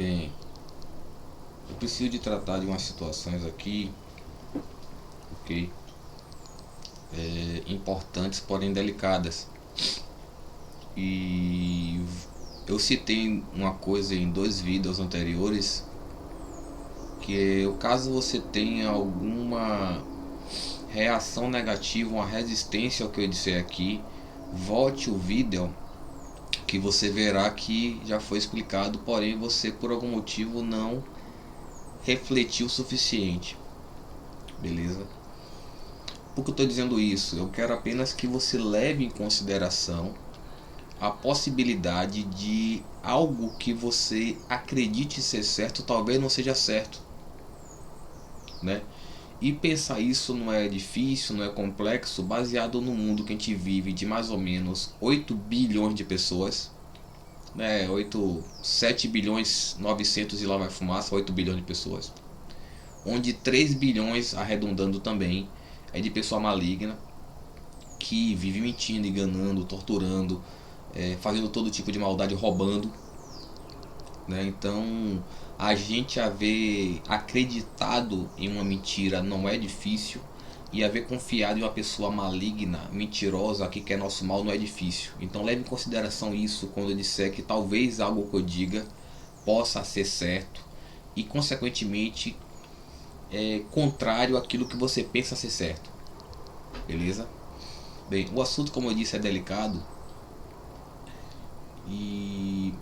Bem, eu preciso de tratar de umas situações aqui, ok? Importantes, porém delicadas. E eu citei uma coisa em dois vídeos anteriores, que é, caso você tenha alguma reação negativa, uma resistência ao que eu disser aqui, volte o vídeo que você verá que já foi explicado, porém você por algum motivo não refletiu o suficiente, beleza? Por que eu estou dizendo isso? Eu quero apenas que você leve em consideração a possibilidade de algo que você acredite ser certo talvez não seja certo, né? E pensar isso não é difícil, não é complexo, baseado no mundo que a gente vive de mais ou menos 8 bilhões de pessoas, né? 7 bilhões 900 e lá vai fumaça, 8 bilhões de pessoas, onde 3 bilhões, arredondando também, é de pessoa maligna que vive mentindo, enganando, torturando, fazendo todo tipo de maldade, roubando, né? Então, a gente haver acreditado em uma mentira não é difícil, e haver confiado em uma pessoa maligna, mentirosa, que quer nosso mal não é difícil. Então leve em consideração isso quando eu disser que talvez algo que eu diga possa ser certo e consequentemente contrário àquilo que você pensa ser certo, beleza? Bem, o assunto, como eu disse, é delicado e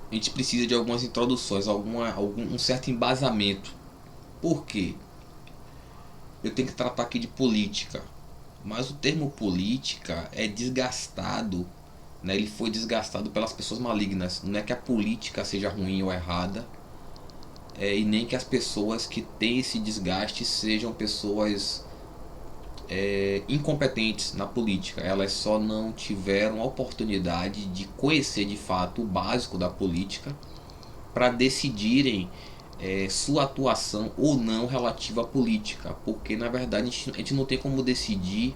a gente precisa de algumas introduções, um certo embasamento. Por quê? Eu tenho que tratar aqui de política, mas o termo política é desgastado, né? Ele foi desgastado pelas pessoas malignas. Não é que a política seja ruim ou errada, e nem que as pessoas que têm esse desgaste sejam pessoas incompetentes na política. Elas só não tiveram a oportunidade de conhecer de fato o básico da política para decidirem sua atuação ou não relativa à política, porque na verdade a gente não tem como decidir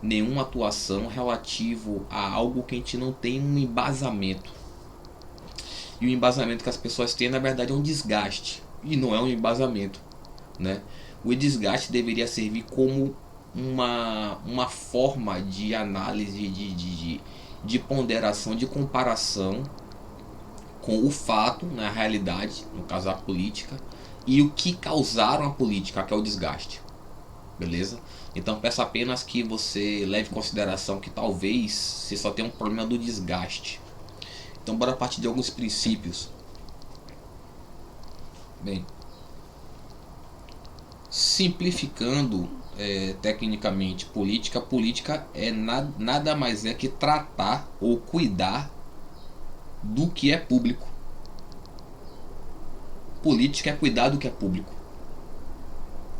nenhuma atuação relativo a algo que a gente não tem um embasamento. E o embasamento que as pessoas têm na verdade é um desgaste e não é um embasamento, né? O desgaste deveria servir como uma forma de análise, de ponderação, de comparação com o fato, na realidade, no caso a política, e o que causaram a política, que é o desgaste. Beleza? Então peço apenas que você leve em consideração que talvez você só tenha um problema do desgaste. Então bora partir de alguns princípios. Bem, simplificando tecnicamente política é nada mais é que tratar ou cuidar do que é público. Política é cuidar do que é público,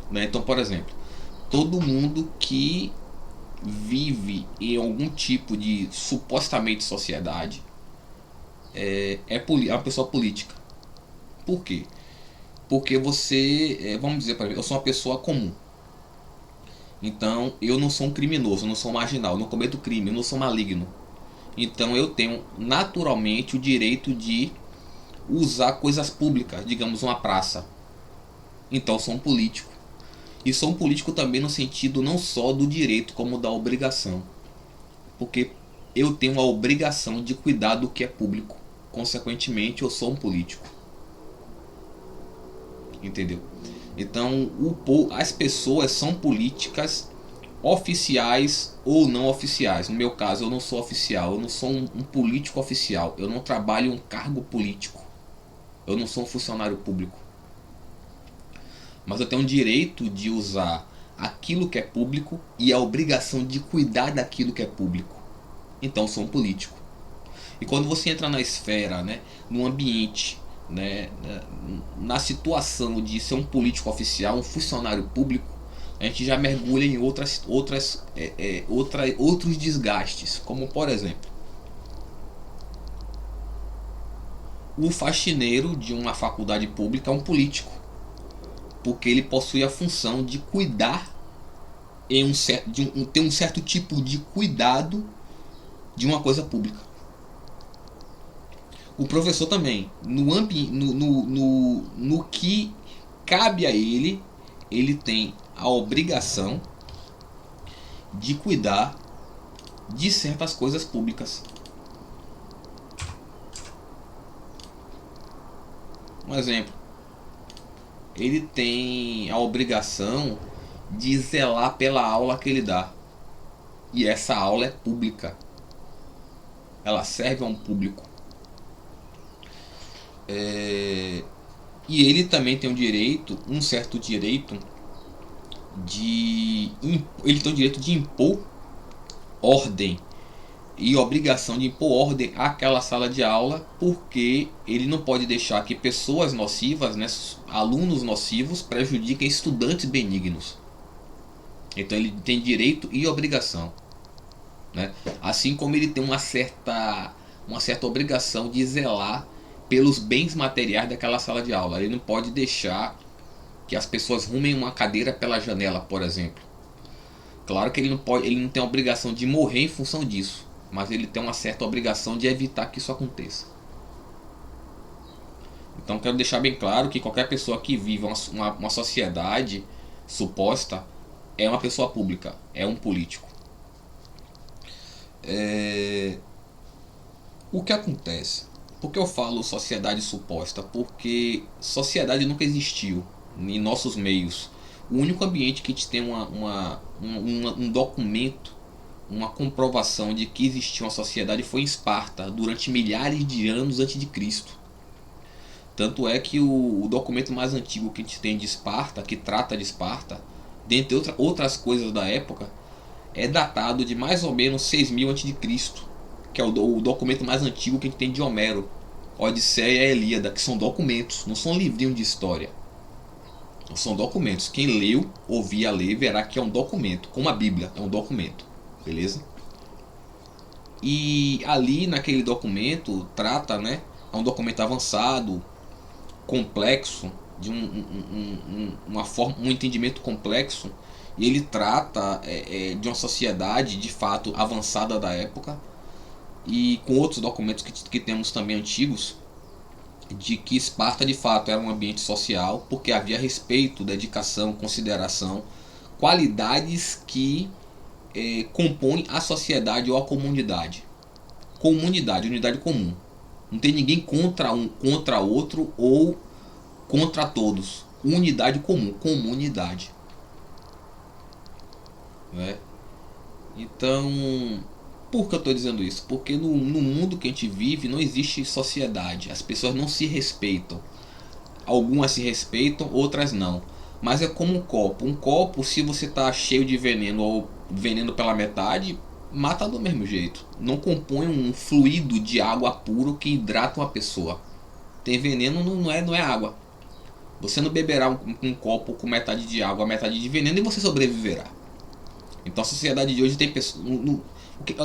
né? Então, por exemplo, todo mundo que vive em algum tipo de supostamente sociedade é uma pessoa política. Por quê? Porque você, vamos dizer para mim, eu sou uma pessoa comum. Então eu não sou um criminoso, eu não sou um marginal, eu não cometo crime, eu não sou maligno. Então eu tenho naturalmente o direito de usar coisas públicas, digamos uma praça. Então eu sou um político. E sou um político também no sentido não só do direito como da obrigação. Porque eu tenho a obrigação de cuidar do que é público. Consequentemente eu sou um político. Entendeu? Então as pessoas são políticas oficiais ou não oficiais. No meu caso eu não sou oficial, eu não sou um político oficial, eu não trabalho um cargo político, eu não sou um funcionário público, mas eu tenho o direito de usar aquilo que é público e a obrigação de cuidar daquilo que é público. Então eu sou um político. E quando você entra na esfera, né, no ambiente, né, na situação de ser um político oficial, um funcionário público, a gente já mergulha em outros desgastes, como por exemplo, o faxineiro de uma faculdade pública é um político, porque ele possui a função de cuidar ter um certo tipo de cuidado de uma coisa pública. O professor também, no que cabe a ele, ele tem a obrigação de cuidar de certas coisas públicas. Um exemplo, ele tem a obrigação de zelar pela aula que ele dá. E essa aula é pública. Ela serve a um público. E ele também tem um certo direito ele tem o direito de impor ordem e obrigação de impor ordem àquela sala de aula, porque ele não pode deixar que pessoas nocivas, né, alunos nocivos, prejudiquem estudantes benignos. Então ele tem direito e obrigação, né? Assim como ele tem uma certa obrigação de zelar pelos bens materiais daquela sala de aula. Ele não pode deixar que as pessoas rumem uma cadeira pela janela, por exemplo. Claro que ele não tem a obrigação de morrer em função disso, mas ele tem uma certa obrigação de evitar que isso aconteça. Então quero deixar bem claro que qualquer pessoa que vive uma sociedade suposta é uma pessoa pública, é um político. O que acontece? Por que eu falo sociedade suposta? Porque sociedade nunca existiu em nossos meios. O único ambiente que a gente tem um documento, uma comprovação de que existia uma sociedade foi em Esparta, durante milhares de anos antes de Cristo. Tanto é que o documento mais antigo que a gente tem de Esparta, que trata de Esparta, dentre outras coisas da época, é datado de mais ou menos 6000 a.C., que é o documento mais antigo que a gente tem de Homero, Odisseia e Ilíada, que são documentos, não são livrinhos de história. São documentos. Quem leu, ouvia ler, verá que é um documento, como a Bíblia é um documento, beleza? E ali naquele documento trata, né, é um documento avançado, complexo, de um entendimento complexo, e ele trata de uma sociedade de fato avançada da época, e com outros documentos que temos também antigos, de que Esparta de fato era um ambiente social, porque havia respeito, dedicação, consideração, qualidades que compõem a sociedade ou a comunidade. Comunidade, unidade comum. Não tem ninguém contra outro ou contra todos. Unidade comum, comunidade. Né? Então, por que eu estou dizendo isso? Porque no mundo que a gente vive não existe sociedade. As pessoas não se respeitam. Algumas se respeitam, outras não. Mas é como um copo. Um copo, se você está cheio de veneno ou veneno pela metade, mata do mesmo jeito. Não compõe um fluido de água puro que hidrata uma pessoa. Tem veneno, não é água. Você não beberá um copo com metade de água, metade de veneno, e você sobreviverá. Então a sociedade de hoje tem pessoas.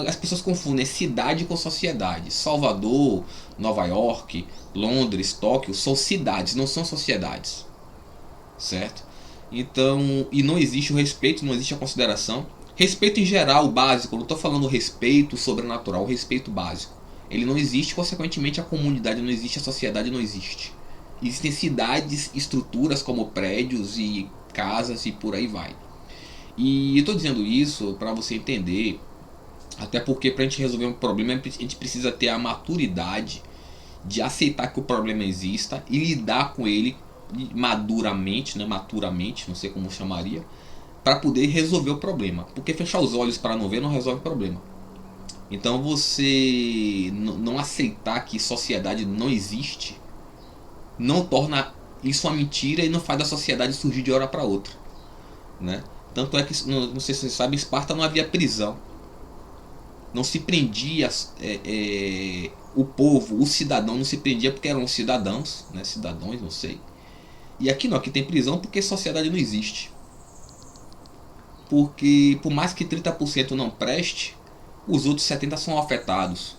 As pessoas confundem cidade com sociedade. Salvador, Nova York, Londres, Tóquio são cidades, não são sociedades. Certo? Então, e não existe o respeito, não existe a consideração. Respeito em geral, básico, não estou falando respeito sobrenatural, o respeito básico. Ele não existe, consequentemente a comunidade não existe, a sociedade não existe. Existem cidades, estruturas como prédios e casas e por aí vai. E eu estou dizendo isso para você entender, até porque para a gente resolver um problema a gente precisa ter a maturidade de aceitar que o problema exista e lidar com ele maduramente, né, maturamente, não sei como chamaria, para poder resolver o problema. Porque fechar os olhos para não ver não resolve o problema. Então você não aceitar que sociedade não existe não torna isso uma mentira e não faz a sociedade surgir de hora para outra, né? Tanto é que, não sei se você sabe, em Esparta não havia prisão. Não se prendia o povo, o cidadão não se prendia porque eram cidadãos, né? Cidadãos, não sei. E aqui não, aqui tem prisão porque sociedade não existe. Porque por mais que 30% não preste, os outros 70% são afetados.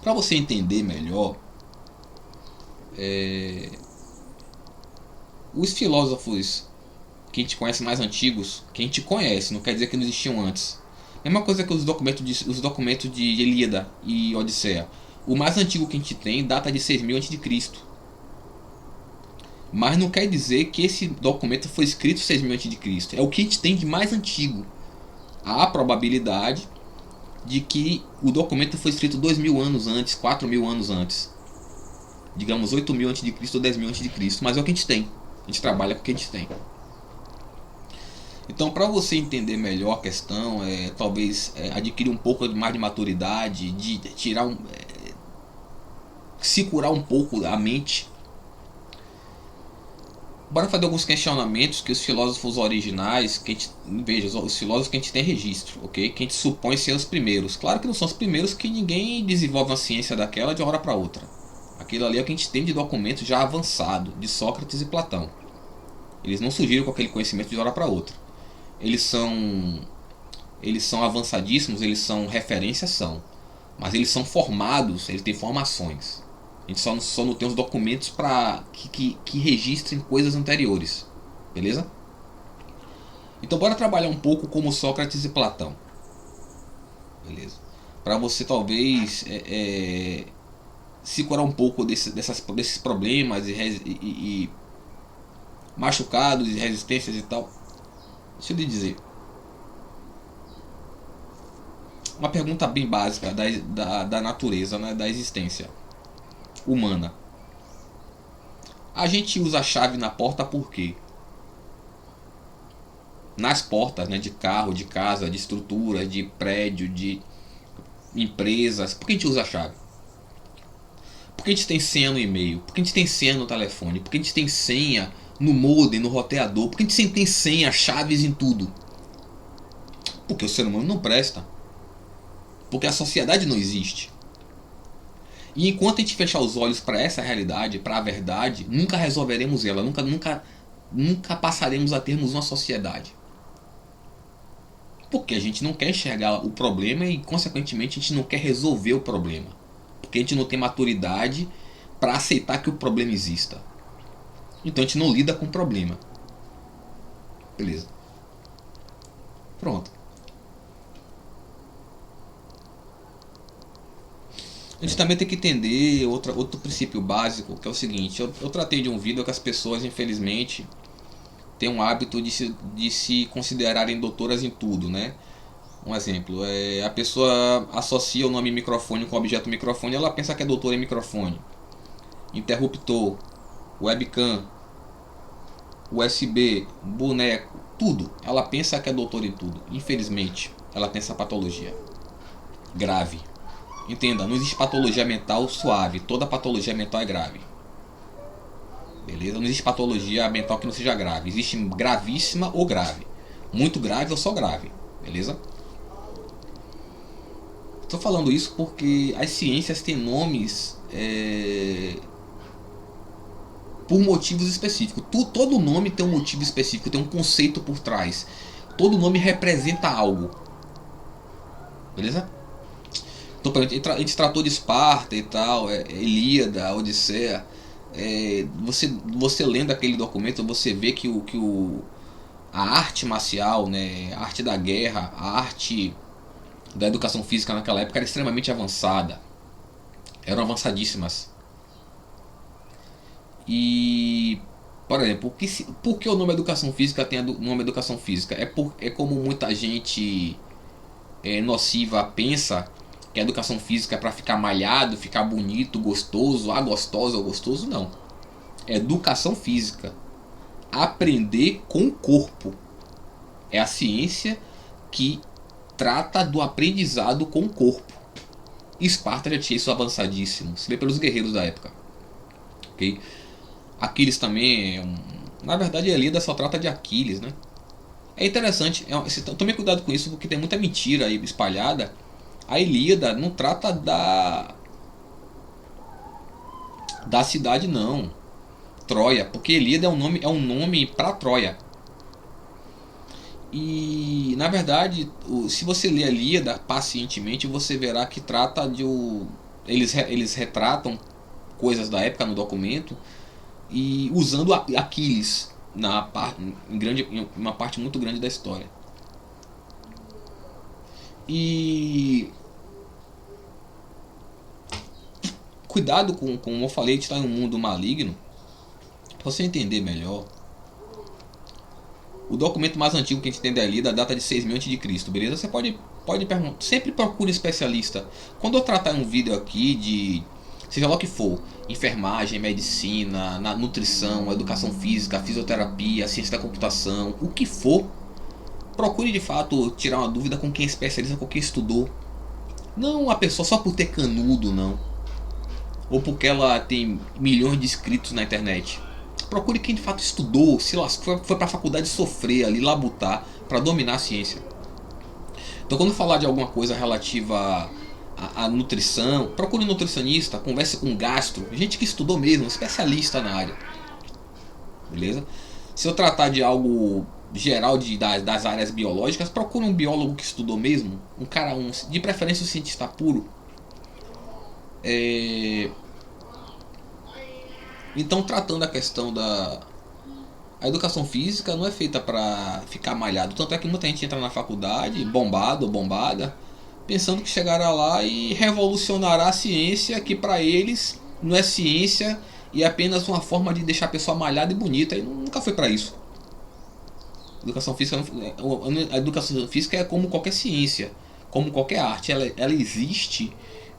Para você entender melhor, os filósofos que a gente conhece mais antigos, que a gente conhece, não quer dizer que não existiam antes. Mesma coisa que os documentos de Ilíada e Odisseia. O mais antigo que a gente tem data de 6000 a.C. Mas não quer dizer que esse documento foi escrito 6000 a.C. É o que a gente tem de mais antigo. Há a probabilidade de que o documento foi escrito 2000 anos antes, 4000 anos antes. Digamos 8000 a.C. ou 10.000 a.C. Mas é o que a gente tem. A gente trabalha com o que a gente tem. Então, para você entender melhor a questão, talvez adquirir um pouco mais de maturidade, de tirar se curar um pouco a mente. Bora fazer alguns questionamentos que os filósofos originais, que a gente, veja, os filósofos que a gente tem registro, ok? Que a gente supõe ser os primeiros. Claro que não são os primeiros, que ninguém desenvolve uma ciência daquela de uma hora para outra. Aquilo ali é o que a gente tem de documento já avançado, de Sócrates e Platão. Eles não surgiram com aquele conhecimento de uma hora para outra. Eles são avançadíssimos, eles são referências, são. Mas eles são formados, eles têm formações. A gente só não tem os documentos que registrem coisas anteriores. Beleza? Então bora trabalhar um pouco como Sócrates e Platão. Beleza? Para você talvez se curar um pouco desses problemas e machucados e resistências e tal. Deixa eu lhe dizer. Uma pergunta bem básica da natureza, né, da existência humana. A gente usa a chave na porta por quê? Nas portas, né, de carro, de casa, de estrutura, de prédio, de empresas. Por que a gente usa a chave? Por que a gente tem senha no e-mail? Por que a gente tem senha no telefone? Por que a gente tem senha no modem, no roteador? Por que a gente sempre tem senha, chaves em tudo? Porque o ser humano não presta. Porque a sociedade não existe. E enquanto a gente fechar os olhos para essa realidade, para a verdade, nunca resolveremos ela, nunca passaremos a termos uma sociedade. Porque a gente não quer enxergar o problema e, consequentemente, a gente não quer resolver o problema. Porque a gente não tem maturidade para aceitar que o problema exista. Então a gente não lida com o problema. Beleza. Pronto. A gente também tem que entender outro princípio básico, que é o seguinte. Eu tratei de um vídeo que as pessoas, infelizmente, têm um hábito de se considerarem doutoras em tudo, né? Um exemplo, a pessoa associa o nome microfone com o objeto microfone, ela pensa que é doutora em microfone. Interruptor, webcam, USB, boneco, tudo. Ela pensa que é doutora em tudo. Infelizmente, ela tem essa patologia grave. Entenda, não existe patologia mental suave. Toda patologia mental é grave. Beleza? Não existe patologia mental que não seja grave. Existe gravíssima ou grave. Muito grave ou só grave. Beleza? Estou falando isso porque as ciências têm nomes por motivos específicos. Todo nome tem um motivo específico, tem um conceito por trás. Todo nome representa algo. Beleza? Então, a gente tratou de Esparta e tal, Ilíada, Odisseia. Você lendo aquele documento, você vê que a arte marcial, né, a arte da guerra, a arte da educação física naquela época era extremamente avançada. Eram avançadíssimas. E, por exemplo, por que o nome educação física tem o nome educação física? É como muita gente nociva pensa que a educação física é para ficar malhado, ficar bonito, gostoso, gostosa ou gostoso. Não. É educação física. Aprender com o corpo. É a ciência que trata do aprendizado com o corpo. Esparta já tinha isso avançadíssimo. Se vê pelos guerreiros da época. Ok? Aquiles também na verdade a Ilíada só trata de Aquiles, né? É interessante, tome cuidado com isso porque tem muita mentira aí espalhada. A Ilíada não trata da cidade não, Troia, porque Ilíada é um nome para Troia. E na verdade, se você ler a Ilíada pacientemente, você verá que trata eles retratam coisas da época no documento e usando Aquiles em uma parte muito grande da história. E Cuidado com, como eu falei, a gente está em um mundo maligno. Para você entender melhor, o documento mais antigo que a gente tem ali da data de 6.000 a.C., beleza? Você pode perguntar, sempre procure especialista. Quando eu tratar um vídeo aqui de, seja lá o que for, enfermagem, medicina, na nutrição, educação física, fisioterapia, ciência da computação, o que for, procure de fato tirar uma dúvida com quem é especialista, com quem estudou. Não a pessoa só por ter canudo, não. Ou porque ela tem milhões de inscritos na internet. Procure quem de fato estudou, se lascou, foi para a faculdade sofrer ali, labutar, para dominar a ciência. Então, quando falar de alguma coisa relativa à nutrição, procure um nutricionista, converse com um gastro, gente que estudou mesmo, especialista na área. Beleza? Se eu tratar de algo geral das áreas biológicas, procure um biólogo que estudou mesmo, um cara, de preferência um cientista puro. Então, tratando a questão da a educação física, não é feita para ficar malhado. Tanto é que muita gente entra na faculdade bombado ou bombada, pensando que chegará lá e revolucionará a ciência, que para eles não é ciência e é apenas uma forma de deixar a pessoa malhada e bonita. E nunca foi para isso. A educação física é como qualquer ciência, como qualquer arte. Ela existe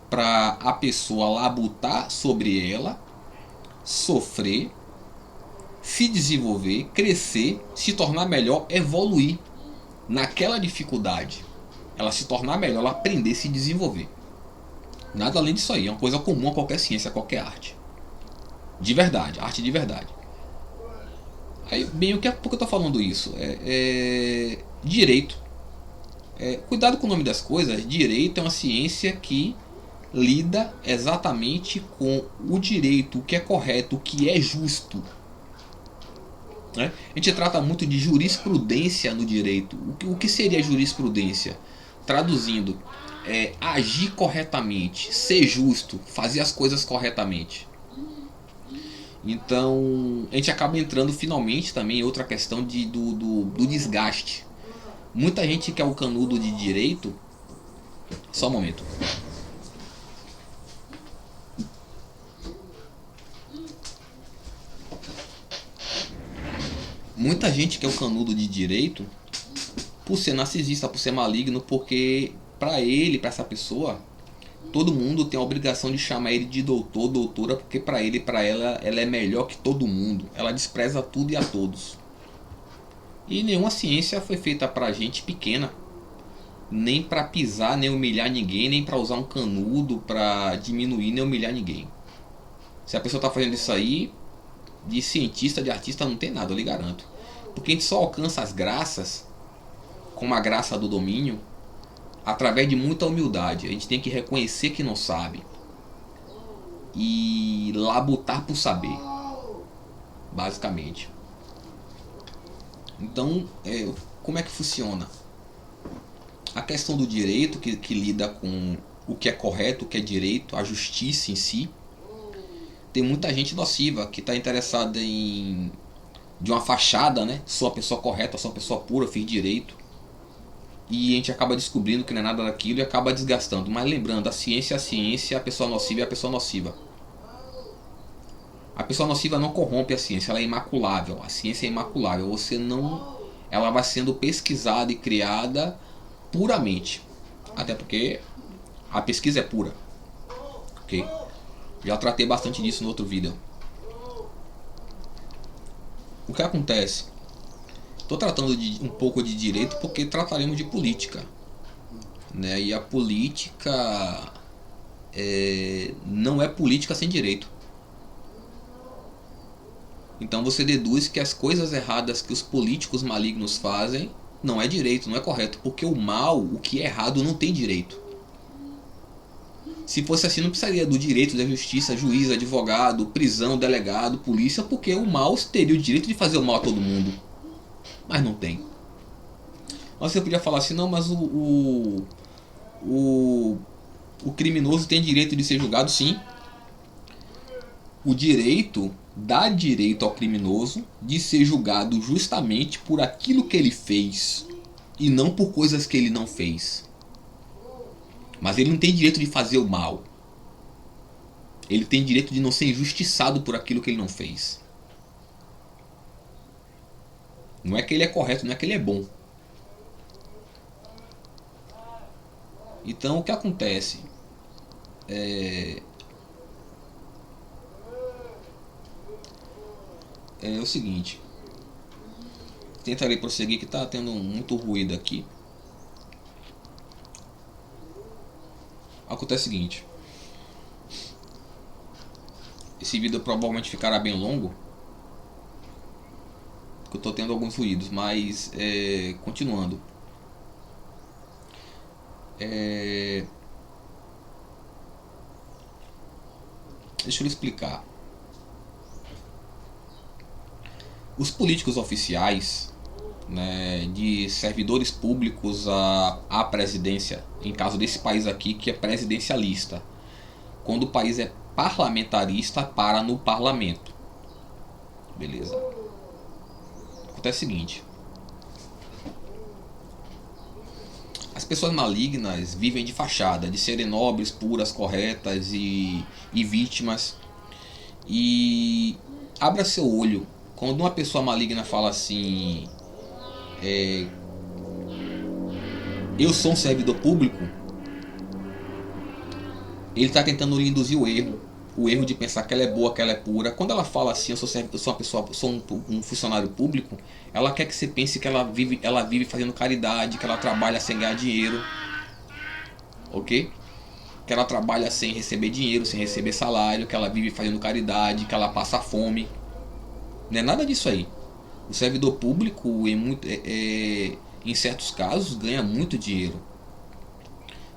para a pessoa labutar sobre ela, sofrer, se desenvolver, crescer, se tornar melhor, evoluir naquela dificuldade. Ela se tornar melhor, ela aprender a se desenvolver. Nada além disso aí, é uma coisa comum a qualquer ciência, a qualquer arte. De verdade, arte de verdade. Aí, bem, por que eu tô falando isso? Direito. Cuidado com o nome das coisas. Direito é uma ciência que lida exatamente com o direito, o que é correto, o que é justo. A gente trata muito de jurisprudência no direito. O que seria jurisprudência? Traduzindo, agir corretamente, ser justo, fazer as coisas corretamente. Então, a gente acaba entrando finalmente também em outra questão do desgaste. Muita gente que é o canudo de direito. Só um momento. Muita gente que é o canudo de direito, por ser narcisista, por ser maligno, porque para ele, para essa pessoa, todo mundo tem a obrigação de chamar ele de doutor, doutora, porque para ele, para ela é melhor que todo mundo. Ela despreza tudo e a todos. E nenhuma ciência foi feita para gente pequena, nem para pisar, nem humilhar ninguém, nem para usar um canudo para diminuir, nem humilhar ninguém. Se a pessoa está fazendo isso aí, de cientista, de artista, não tem nada, eu lhe garanto. Porque a gente só alcança as graças, como a graça do domínio, através de muita humildade. A gente tem que reconhecer que não sabe e labutar por saber, basicamente. Então, como é que funciona? A questão do direito, que lida com o que é correto, o que é direito, a justiça em si. Tem muita gente nociva que está interessada de uma fachada, né? Sou a pessoa correta, sou a pessoa pura, fiz direito. E a gente acaba descobrindo que não é nada daquilo e acaba desgastando. Mas lembrando, a ciência é a ciência, a pessoa nociva é a pessoa nociva. A pessoa nociva não corrompe a ciência, ela é imaculável. A ciência é imaculável. Você não, ela vai sendo pesquisada e criada puramente. Até porque a pesquisa é pura. Ok? Já tratei bastante disso no outro vídeo. O que acontece? Estou tratando um pouco de direito porque trataremos de política, né? E a política não é política sem direito. Então você deduz que as coisas erradas que os políticos malignos fazem não é direito, não é correto. Porque o mal, o que é errado, não tem direito. Se fosse assim, não precisaria do direito, da justiça, juiz, advogado, prisão, delegado, polícia, porque o mal teria o direito de fazer o mal a todo mundo. Mas não tem. Mas você podia falar assim, não, mas o criminoso tem direito de ser julgado, sim. O direito dá direito ao criminoso de ser julgado justamente por aquilo que ele fez e não por coisas que ele não fez. Mas ele não tem direito de fazer o mal. Ele tem direito de não ser injustiçado por aquilo que ele não fez. Não é que ele é correto, não é que ele é bom. Então o que acontece é o seguinte. Tentarei prosseguir que está tendo muito ruído aqui. Acontece o seguinte. Esse vídeo provavelmente ficará bem longo, porque eu estou tendo alguns ruídos, mas continuando. Deixa eu lhe explicar. Os políticos oficiais, né, de servidores públicos à presidência, em caso desse país aqui que é presidencialista, quando o país é parlamentarista, para no parlamento. Beleza. Acontece o seguinte. As pessoas malignas vivem de fachada, de serem nobres, puras, corretas e vítimas. E abra seu olho. Quando uma pessoa maligna fala assim, eu sou um servidor público, ele está tentando lhe induzir o erro de pensar que ela é boa, que ela é pura. Quando ela fala assim, eu sou uma pessoa, sou um funcionário público, ela quer que você pense que ela vive fazendo caridade, que ela trabalha sem ganhar dinheiro, ok? Que ela trabalha sem receber dinheiro, sem receber salário, que ela vive fazendo caridade, que ela passa fome. Não é nada disso aí. O servidor público, em certos casos, ganha muito dinheiro.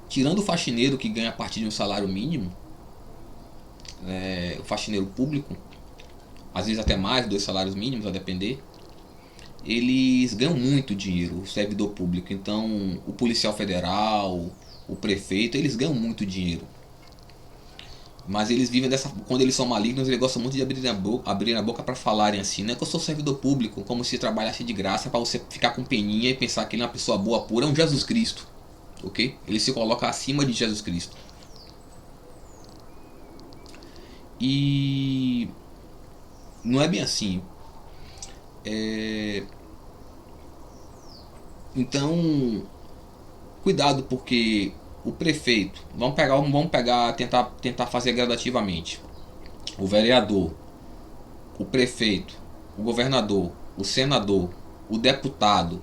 Tirando o faxineiro, que ganha a partir de um salário mínimo, o faxineiro público, às vezes até mais, 2 salários mínimos, a depender, eles ganham muito dinheiro, o servidor público. Então, o policial federal, o prefeito, eles ganham muito dinheiro. Mas eles vivem dessa. Quando eles são malignos, eles gostam muito de abrir a boca para falarem assim, né? Que eu sou servidor público, como se trabalhasse de graça, para você ficar com peninha e pensar que ele é uma pessoa boa, pura, é um Jesus Cristo, ok? Ele se coloca acima de Jesus Cristo. E não é bem assim. Então, cuidado, porque o prefeito, vamos pegar, tentar fazer gradativamente. O vereador, o prefeito, o governador, o senador, o deputado,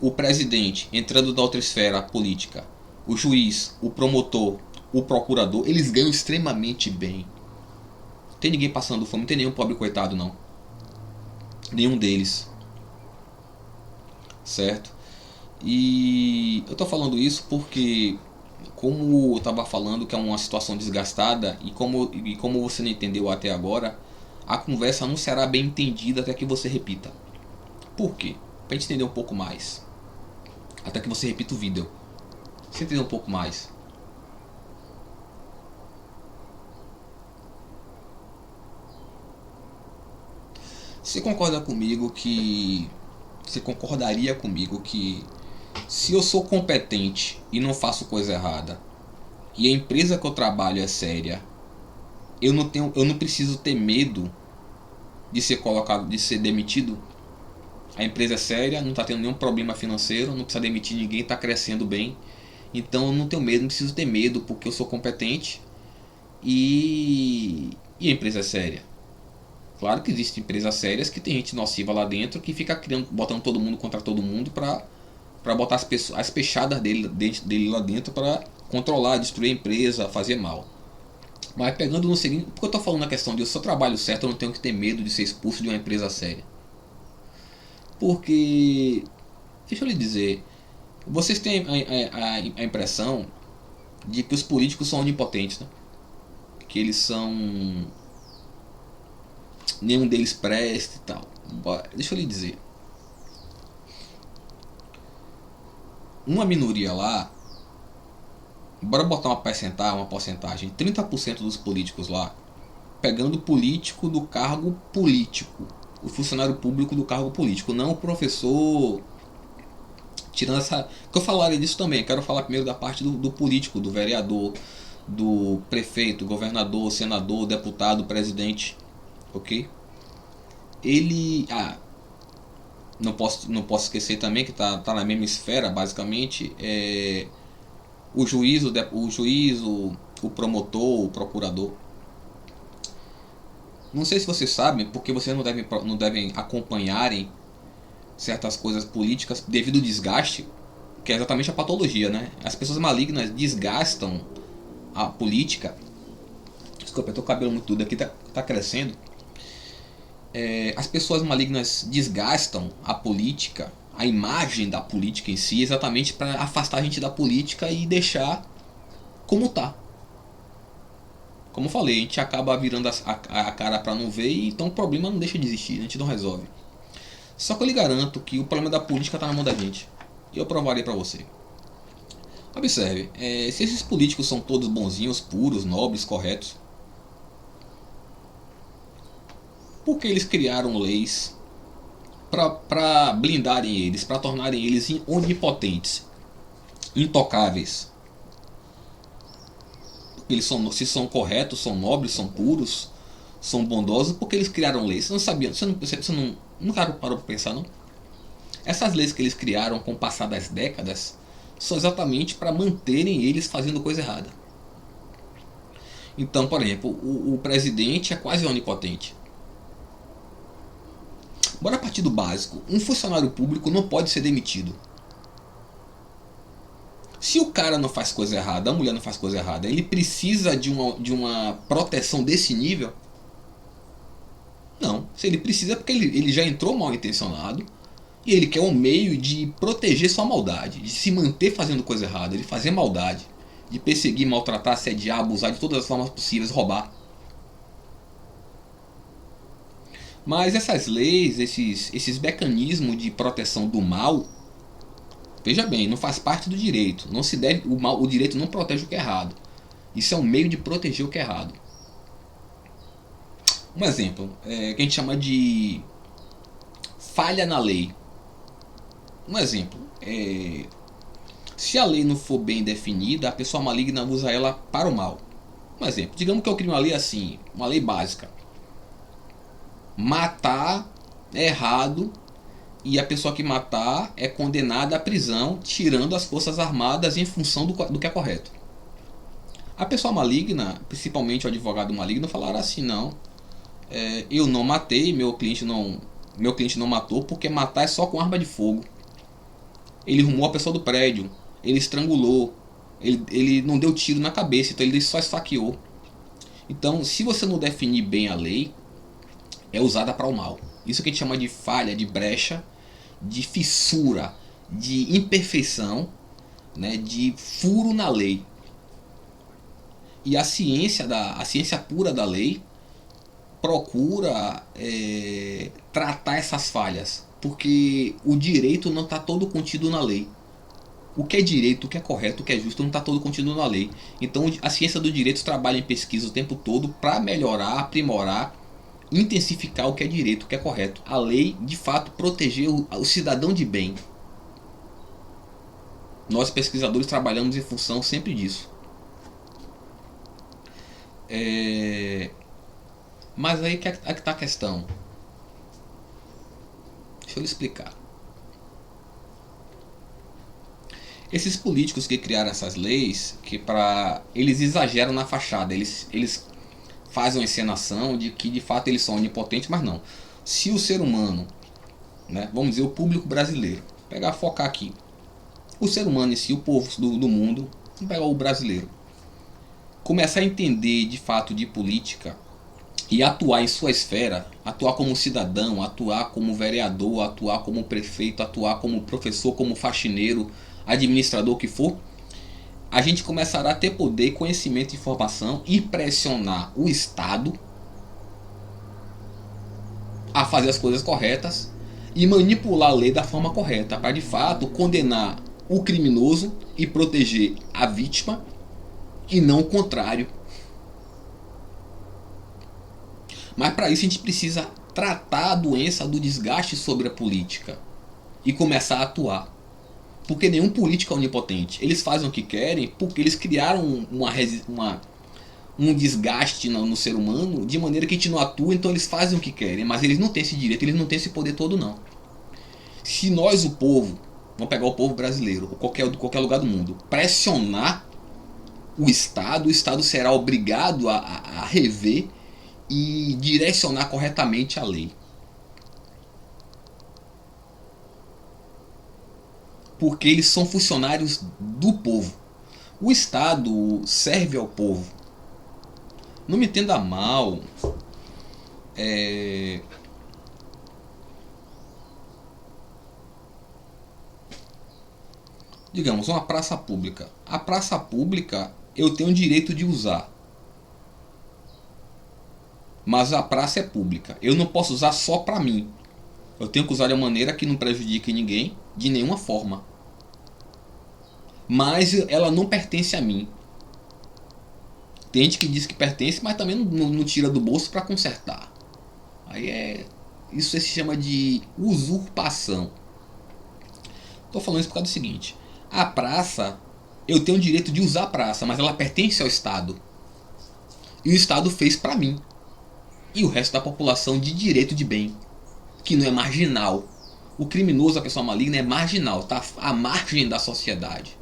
o presidente, entrando na outra esfera política, o juiz, o promotor, o procurador, eles ganham extremamente bem. Não tem ninguém passando fome, não tem nenhum pobre coitado não. Nenhum deles. Certo? E eu tô falando isso porque, como eu estava falando que é uma situação desgastada, e como você não entendeu até agora, a conversa não será bem entendida até que você repita. Por quê? Pra gente entender um pouco mais. Até que você repita o vídeo. Você entender um pouco mais. Você concorda comigo que... Você concordaria comigo que se eu sou competente e não faço coisa errada, e a empresa que eu trabalho é séria, eu não preciso ter medo de ser colocado, de ser demitido? A empresa é séria, não está tendo nenhum problema financeiro, não precisa demitir ninguém, está crescendo bem. Então eu não tenho medo, não preciso ter medo, porque eu sou competente e a empresa é séria. Claro que existem empresas sérias que tem gente nociva lá dentro que fica botando todo mundo contra todo mundo para botar as pechadas dele lá dentro para controlar, destruir a empresa, fazer mal. Mas pegando no seguinte, porque eu estou falando na questão de se eu trabalho certo, eu não tenho que ter medo de ser expulso de uma empresa séria. Porque, deixa eu lhe dizer, vocês têm a impressão de que os políticos são onipotentes, né? Que eles são... nenhum deles presta e tal. Deixa eu lhe dizer, uma minoria lá, bora botar uma porcentagem, 30% dos políticos lá, pegando o político do cargo político, o funcionário público do cargo político, não o professor. Tirando essa... que eu falarei disso também, quero falar primeiro da parte do político, do vereador, do prefeito, governador, senador, deputado, presidente, ok? Ele, não posso esquecer também que tá na mesma esfera, basicamente, o promotor, o procurador. Não sei se vocês sabem, porque vocês não devem acompanharem certas coisas políticas devido ao desgaste, que é exatamente a patologia, né? As pessoas malignas desgastam a política. Desculpa, eu tô com o cabelo muito duro aqui, tá crescendo. As pessoas malignas desgastam a política, a imagem da política em si, exatamente para afastar a gente da política e deixar como tá. Como eu falei, a gente acaba virando a cara para não ver, e então o problema não deixa de existir, a gente não resolve. Só que eu lhe garanto que o problema da política tá na mão da gente. E eu provarei para você. Observe, se esses políticos são todos bonzinhos, puros, nobres, corretos, por que eles criaram leis para blindarem eles, para tornarem eles onipotentes, intocáveis? Eles se são corretos, são nobres, são puros, são bondosos, porque eles criaram leis. Você não sabia, você nunca parou para pensar, não? Essas leis que eles criaram com o passar das décadas são exatamente para manterem eles fazendo coisa errada. Então, por exemplo, o presidente é quase onipotente. Bora partir do básico. Um funcionário público não pode ser demitido. Se o cara não faz coisa errada, a mulher não faz coisa errada, ele precisa de uma proteção desse nível? Não. Se ele precisa é porque ele já entrou mal intencionado e ele quer um meio de proteger sua maldade, de se manter fazendo coisa errada, de fazer maldade, de perseguir, maltratar, assediar, abusar de todas as formas possíveis, roubar. Mas essas leis, esses mecanismos de proteção do mal, veja bem, não faz parte do direito. Não se deve, o direito não protege o que é errado. Isso é um meio de proteger o que é errado. Um exemplo, que a gente chama de falha na lei. Um exemplo, se a lei não for bem definida, a pessoa maligna usa ela para o mal. Um exemplo, digamos que eu crio uma lei assim, uma lei básica. Matar é errado e a pessoa que matar é condenada à prisão, tirando as forças armadas em função do que é correto. A pessoa maligna, principalmente o advogado maligno, falará assim: não, eu não matei, meu cliente não matou, porque matar é só com arma de fogo. Ele rumou a pessoa do prédio, ele estrangulou, ele não deu tiro na cabeça, então ele só esfaqueou. Então, se você não definir bem a lei, é usada para o mal. Isso que a gente chama de falha, de brecha, de fissura, de imperfeição, né, de furo na lei. E a ciência pura da lei procura tratar essas falhas, porque o direito não está todo contido na lei. O que é direito, o que é correto, o que é justo não está todo contido na lei. Então a ciência do direito trabalha em pesquisa o tempo todo para melhorar, aprimorar, intensificar o que é direito, o que é correto. A lei, de fato, proteger o cidadão de bem. Nós pesquisadores trabalhamos em função sempre disso. Mas aí que está a questão. Deixa eu lhe explicar. Esses políticos que criaram essas leis, eles exageram na fachada, eles fazem uma encenação de que de fato eles são onipotentes, mas não. Se o ser humano, né, vamos dizer o público brasileiro, focar aqui, o ser humano em si, o povo do mundo, vamos pegar o brasileiro, começar a entender de fato de política e atuar em sua esfera, atuar como cidadão, atuar como vereador, atuar como prefeito, atuar como professor, como faxineiro, administrador, o que for, a gente começará a ter poder, conhecimento e informação e pressionar o Estado a fazer as coisas corretas e manipular a lei da forma correta, para de fato condenar o criminoso e proteger a vítima, e não o contrário. Mas para isso a gente precisa tratar a doença do desgaste sobre a política e começar a atuar. Porque nenhum político é onipotente. Eles fazem o que querem porque eles criaram um desgaste no ser humano de maneira que a gente não atua, então eles fazem o que querem. Mas eles não têm esse direito, eles não têm esse poder todo não. Se nós, o povo, vamos pegar o povo brasileiro, ou qualquer lugar do mundo, pressionar o Estado será obrigado a rever e direcionar corretamente a lei. Porque eles são funcionários do povo. O Estado serve ao povo. Não me entenda mal. Digamos, uma praça pública. A praça pública eu tenho o direito de usar. Mas a praça é pública. Eu não posso usar só para mim. Eu tenho que usar de uma maneira que não prejudique ninguém de nenhuma forma. Mas ela não pertence a mim. Tem gente que diz que pertence, mas também não tira do bolso para consertar. Isso se chama de usurpação. Estou falando isso por causa do seguinte. A praça, eu tenho o direito de usar a praça, mas ela pertence ao Estado. E o Estado fez para mim. E o resto da população de direito de bem. Que não é marginal. O criminoso, a pessoa maligna, é marginal. Está à margem da sociedade.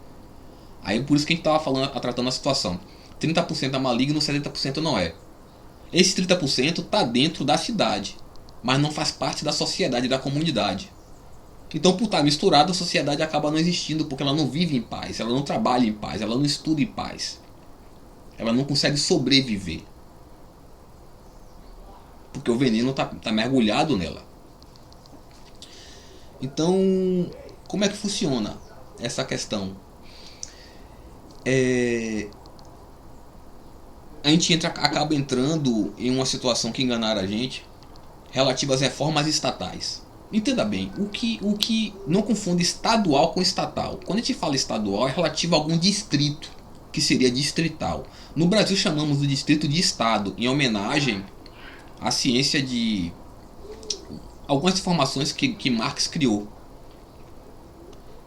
Aí por isso que a gente estava tratando a situação. 30% é maligno, 70% não é. Esse 30% está dentro da cidade, mas não faz parte da sociedade, da comunidade. Então, por estar misturado, a sociedade acaba não existindo, porque ela não vive em paz, ela não trabalha em paz, ela não estuda em paz. Ela não consegue sobreviver. Porque o veneno está mergulhado nela. Então, como é que funciona essa questão? A gente acaba entrando em uma situação que enganaram a gente, relativa às reformas estatais. Entenda bem, o que não confunde estadual com estatal. Quando a gente fala estadual, é relativo a algum distrito, que seria distrital. No Brasil chamamos o distrito de estado, em homenagem à ciência de algumas informações que Marx criou.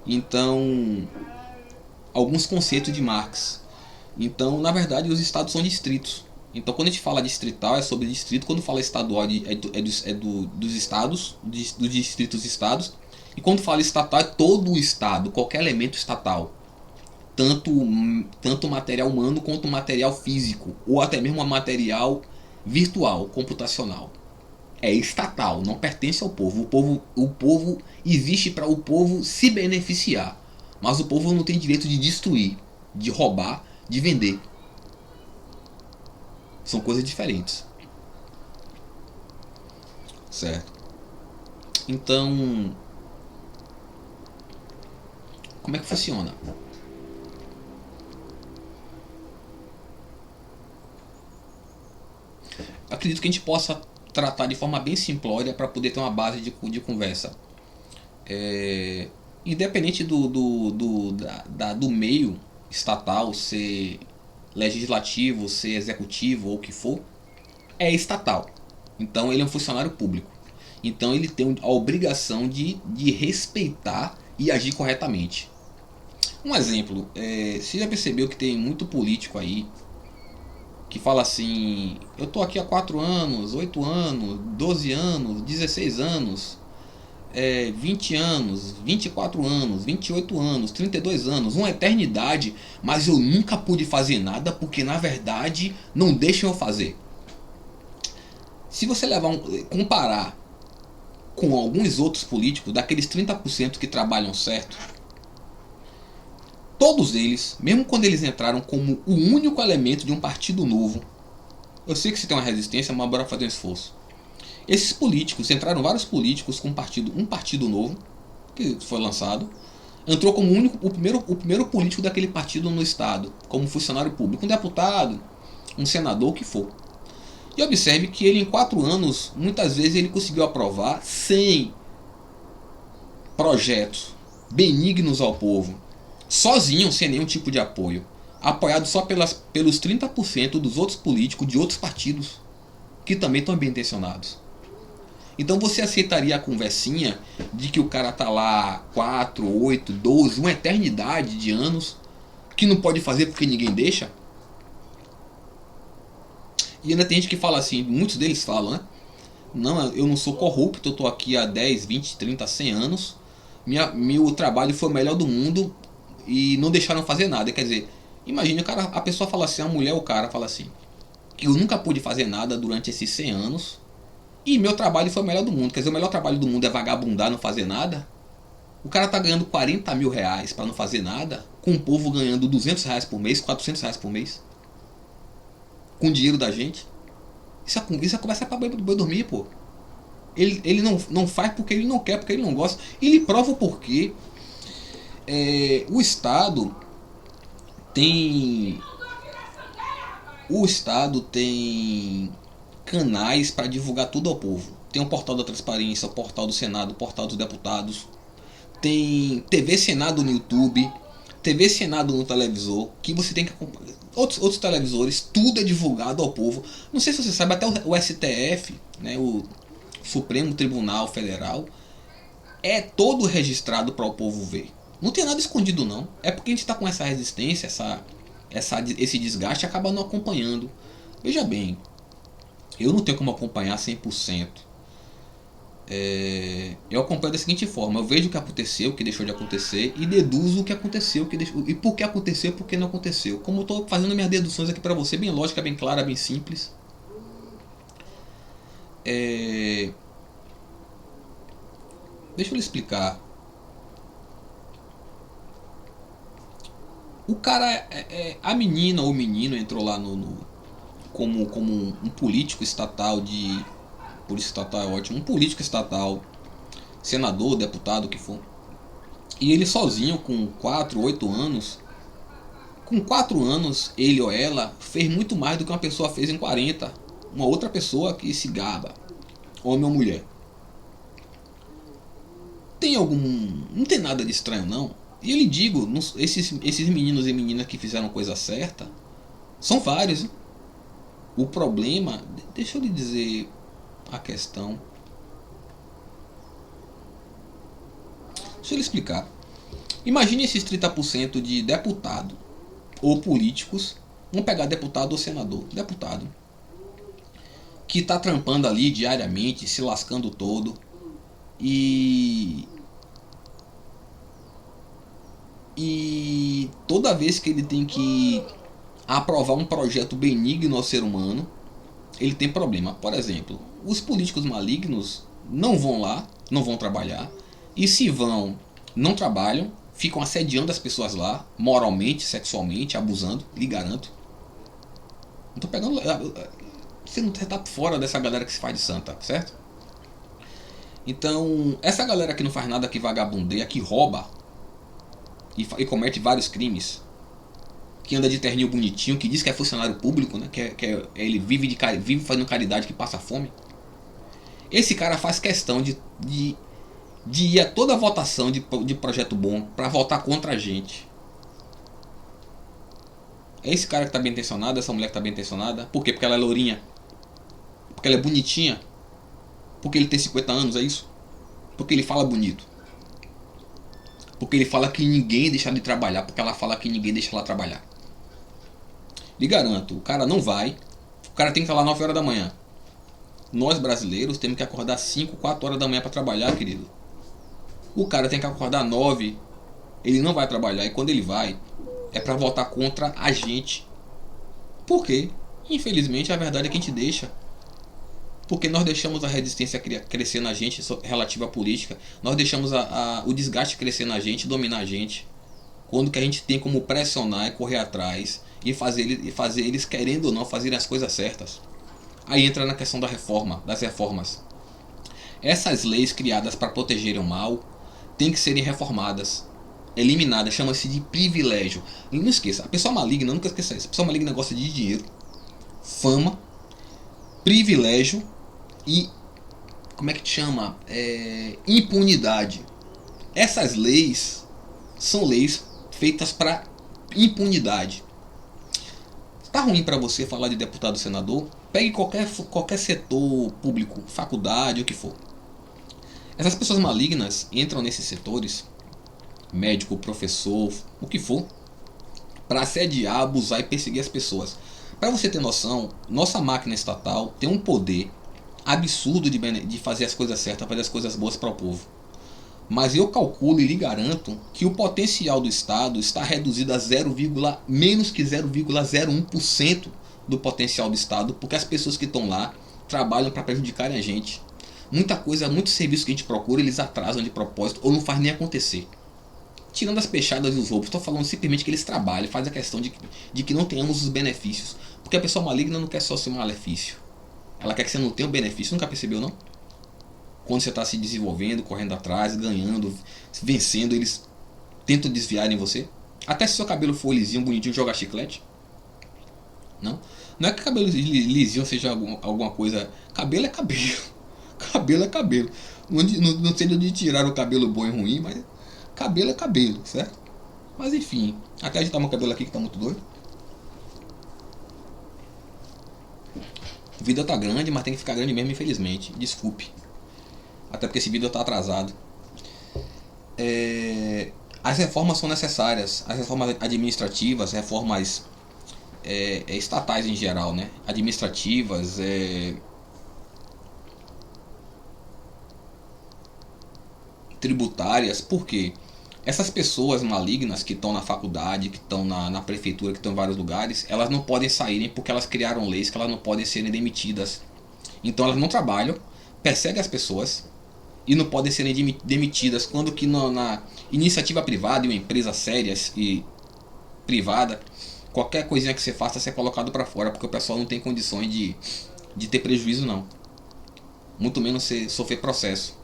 Então, alguns conceitos de Marx. Então, na verdade, os estados são distritos. Então, quando a gente fala distrital, é sobre distrito. Quando fala estadual, dos estados, dos distritos estados. E quando fala estatal, é todo o estado, qualquer elemento estatal. Tanto material humano quanto material físico. Ou até mesmo material virtual, computacional. É estatal, não pertence ao povo. O povo existe para o povo se beneficiar. Mas o povo não tem direito de destruir, de roubar, de vender. São coisas diferentes. Certo? Então, como é que funciona? Acredito que a gente possa tratar de forma bem simplória para poder ter uma base de conversa. Independente do meio estatal, ser legislativo, ser executivo ou o que for, é estatal. Então ele é um funcionário público. Então ele tem a obrigação de respeitar e agir corretamente. Um exemplo, você já percebeu que tem muito político aí que fala assim: eu tô aqui há 4 anos, 8 anos, 12 anos, 16 anos, 20 anos, 24 anos, 28 anos, 32 anos, uma eternidade, mas eu nunca pude fazer nada porque na verdade não deixam eu fazer. Se você comparar com alguns outros políticos, daqueles 30% que trabalham certo, todos eles, mesmo quando eles entraram como o único elemento de um partido novo, eu sei que você tem uma resistência, mas bora fazer um esforço. Esses políticos, entraram vários políticos com um partido novo, que foi lançado, entrou como o primeiro político daquele partido no estado, como funcionário público, um deputado, um senador, o que for. E observe que ele em 4 anos, muitas vezes ele conseguiu aprovar 100 projetos benignos ao povo, sozinho, sem nenhum tipo de apoio, apoiado só pelos 30% dos outros políticos de outros partidos, que também estão bem intencionados. Então você aceitaria a conversinha de que o cara tá lá 4, 8, 12, uma eternidade de anos, que não pode fazer porque ninguém deixa? E ainda tem gente que fala assim, muitos deles falam, né? Não, eu não sou corrupto, eu tô aqui há 10, 20, 30, 100 anos. Meu trabalho foi o melhor do mundo e não deixaram fazer nada. Quer dizer, imagine o cara, a pessoa fala assim, a mulher ou o cara fala assim, que eu nunca pude fazer nada durante esses 100 anos e meu trabalho foi o melhor do mundo. Quer dizer, o melhor trabalho do mundo é vagabundar, não fazer nada. O cara tá ganhando 40 mil reais pra não fazer nada, com o povo ganhando 200 reais por mês, 400 reais por mês, com o dinheiro da gente. Isso é conversa pra boi dormir, pô. Ele não faz porque ele não quer, porque ele não gosta. E ele prova o porquê. O Estado tem. O Estado tem canais para divulgar tudo ao povo. Tem o portal da transparência, o portal do Senado, o portal dos deputados. Tem TV Senado no YouTube, TV Senado no televisor, que você tem que acompanhar. Outros televisores, tudo é divulgado ao povo. Não sei se você sabe, até o STF, né, o Supremo Tribunal Federal, é todo registrado para o povo ver. Não tem nada escondido não. É porque a gente está com essa resistência, esse desgaste, acaba não acompanhando. Veja bem, eu não tenho como acompanhar 100%. Eu acompanho da seguinte forma: eu vejo o que aconteceu, o que deixou de acontecer, e deduzo o que aconteceu, o que deixou, e por que aconteceu, por que não aconteceu. Como eu estou fazendo minhas deduções aqui para você, bem lógica, bem clara, bem simples. Deixa eu lhe explicar. O cara, a menina ou o menino entrou lá como um político estatal de. Político estatal é ótimo, um político estatal, senador, deputado, o que for. E ele sozinho, com 4, 8 anos, com 4 anos, ele ou ela fez muito mais do que uma pessoa fez em 40. Uma outra pessoa que se gaba, homem ou mulher. Tem algum. Não tem nada de estranho, não. E eu lhe digo, esses meninos e meninas que fizeram coisa certa são vários. Hein? O problema. Deixa eu lhe dizer a questão. Deixa eu lhe explicar. Imagine esses 30% de deputado ou políticos. Vamos pegar deputado ou senador. Deputado. Que está trampando ali diariamente, se lascando todo. E toda vez que ele tem que aprovar um projeto benigno ao ser humano, ele tem problema. Por exemplo, os políticos malignos não vão lá, não vão trabalhar, e se vão, não trabalham, ficam assediando as pessoas lá, moralmente, sexualmente, abusando, lhe garanto. Não tô pegando. Você não tá fora dessa galera que se faz de santa, certo? Então, essa galera que não faz nada, que vagabundeia, que rouba e comete vários crimes, que anda de terninho bonitinho, que diz que é funcionário público, né? Ele vive fazendo caridade, que passa fome. Esse cara faz questão de ir a toda a votação de projeto bom para votar contra a gente. É esse cara que tá bem intencionado, essa mulher que tá bem intencionada. Por quê? Porque ela é lourinha. Porque ela é bonitinha. Porque ele tem 50 anos, é isso? Porque ele fala bonito. Porque ele fala que ninguém deixa de trabalhar. Porque ela fala que ninguém deixa ela trabalhar. Lhe garanto, o cara não vai. O cara tem que estar lá 9 horas da manhã. Nós brasileiros temos que acordar 5, 4 horas da manhã para trabalhar, querido. O cara tem que acordar 9. Ele não vai trabalhar. E quando ele vai, é para votar contra a gente. Por quê? Infelizmente a verdade é que a gente deixa. Porque nós deixamos a resistência crescer na gente relativa à política. Nós deixamos o desgaste crescer na gente, dominar a gente. Quando que a gente tem como pressionar e correr atrás e fazer eles, querendo ou não, fazerem as coisas certas. Aí entra na questão das reformas. Essas leis criadas para protegerem o mal têm que serem reformadas, eliminadas. Chama-se de privilégio. E não esqueça, a pessoa maligna, nunca esqueça isso. A pessoa maligna gosta de dinheiro, fama, privilégio e, como é que chama? Impunidade. Essas leis são leis feitas para impunidade. Tá ruim para você falar de deputado e senador? Pegue qualquer setor público, faculdade, o que for. Essas pessoas malignas entram nesses setores, médico, professor, o que for, para assediar, abusar e perseguir as pessoas. Para você ter noção, nossa máquina estatal tem um poder absurdo de fazer as coisas certas, fazer as coisas boas para o povo. Mas eu calculo e lhe garanto que o potencial do Estado está reduzido a menos que 0,01% do potencial do Estado, porque as pessoas que estão lá trabalham para prejudicarem a gente. Muita coisa, muitos serviços que a gente procura, eles atrasam de propósito ou não faz nem acontecer. Tirando as pechadas e os roubos, estou falando simplesmente que eles trabalham, faz a questão de que não tenhamos os benefícios. Porque a pessoa maligna não quer só ser malefício. Ela quer que você não tenha o benefício. Nunca percebeu, não? Quando você está se desenvolvendo, correndo atrás, ganhando, vencendo, eles tentam desviar em você. Até se seu cabelo for lisinho, bonitinho, jogar chiclete. Não? Não é que cabelo lisinho seja alguma coisa. Cabelo é cabelo. Cabelo é cabelo. Não sei de tirar o cabelo bom e ruim, mas cabelo é cabelo, certo? Mas enfim, até agitar meu cabelo aqui que tá muito doido. O vídeo tá grande, mas tem que ficar grande mesmo, infelizmente. Desculpe. Até porque esse vídeo tá atrasado. As reformas são necessárias. As reformas administrativas, reformas estatais em geral, né? Administrativas, tributárias. Por quê? Essas pessoas malignas que estão na faculdade, que estão na prefeitura, que estão em vários lugares, elas não podem saírem porque elas criaram leis que elas não podem serem demitidas. Então elas não trabalham, perseguem as pessoas e não podem serem demitidas. Quando que na iniciativa privada, em uma empresa séria e privada, qualquer coisinha que você faça é colocado para fora, porque o pessoal não tem condições de ter prejuízo, não. Muito menos sofrer processo.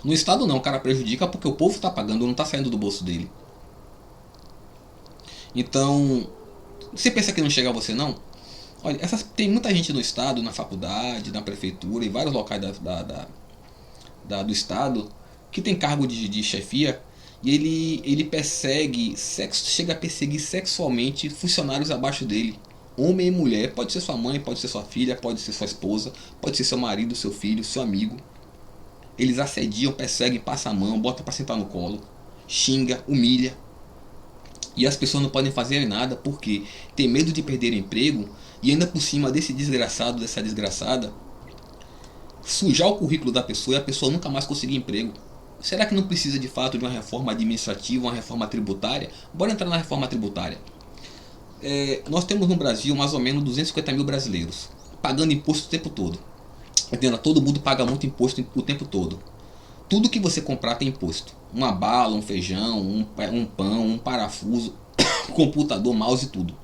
No Estado não, o cara prejudica porque o povo está pagando, não está saindo do bolso dele. Então, você pensa que não chega a você, não? Olha, tem muita gente no Estado, na faculdade, na prefeitura, em vários locais do Estado, que tem cargo de chefia, e ele chega a perseguir sexualmente funcionários abaixo dele. Homem e mulher, pode ser sua mãe, pode ser sua filha, pode ser sua esposa, pode ser seu marido, seu filho, seu amigo. Eles assediam, perseguem, passam a mão, botam pra sentar no colo, xinga, humilha. E as pessoas não podem fazer nada porque tem medo de perder o emprego e ainda por cima desse desgraçado, dessa desgraçada, sujar o currículo da pessoa e a pessoa nunca mais conseguir emprego. Será que não precisa de fato de uma reforma administrativa, uma reforma tributária? Bora entrar na reforma tributária. Nós temos no Brasil mais ou menos 250 mil brasileiros pagando imposto o tempo todo. Entenda, todo mundo paga muito imposto o tempo todo. Tudo que você comprar tem imposto. Uma bala, um feijão, um pão, um parafuso, computador, mouse e tudo.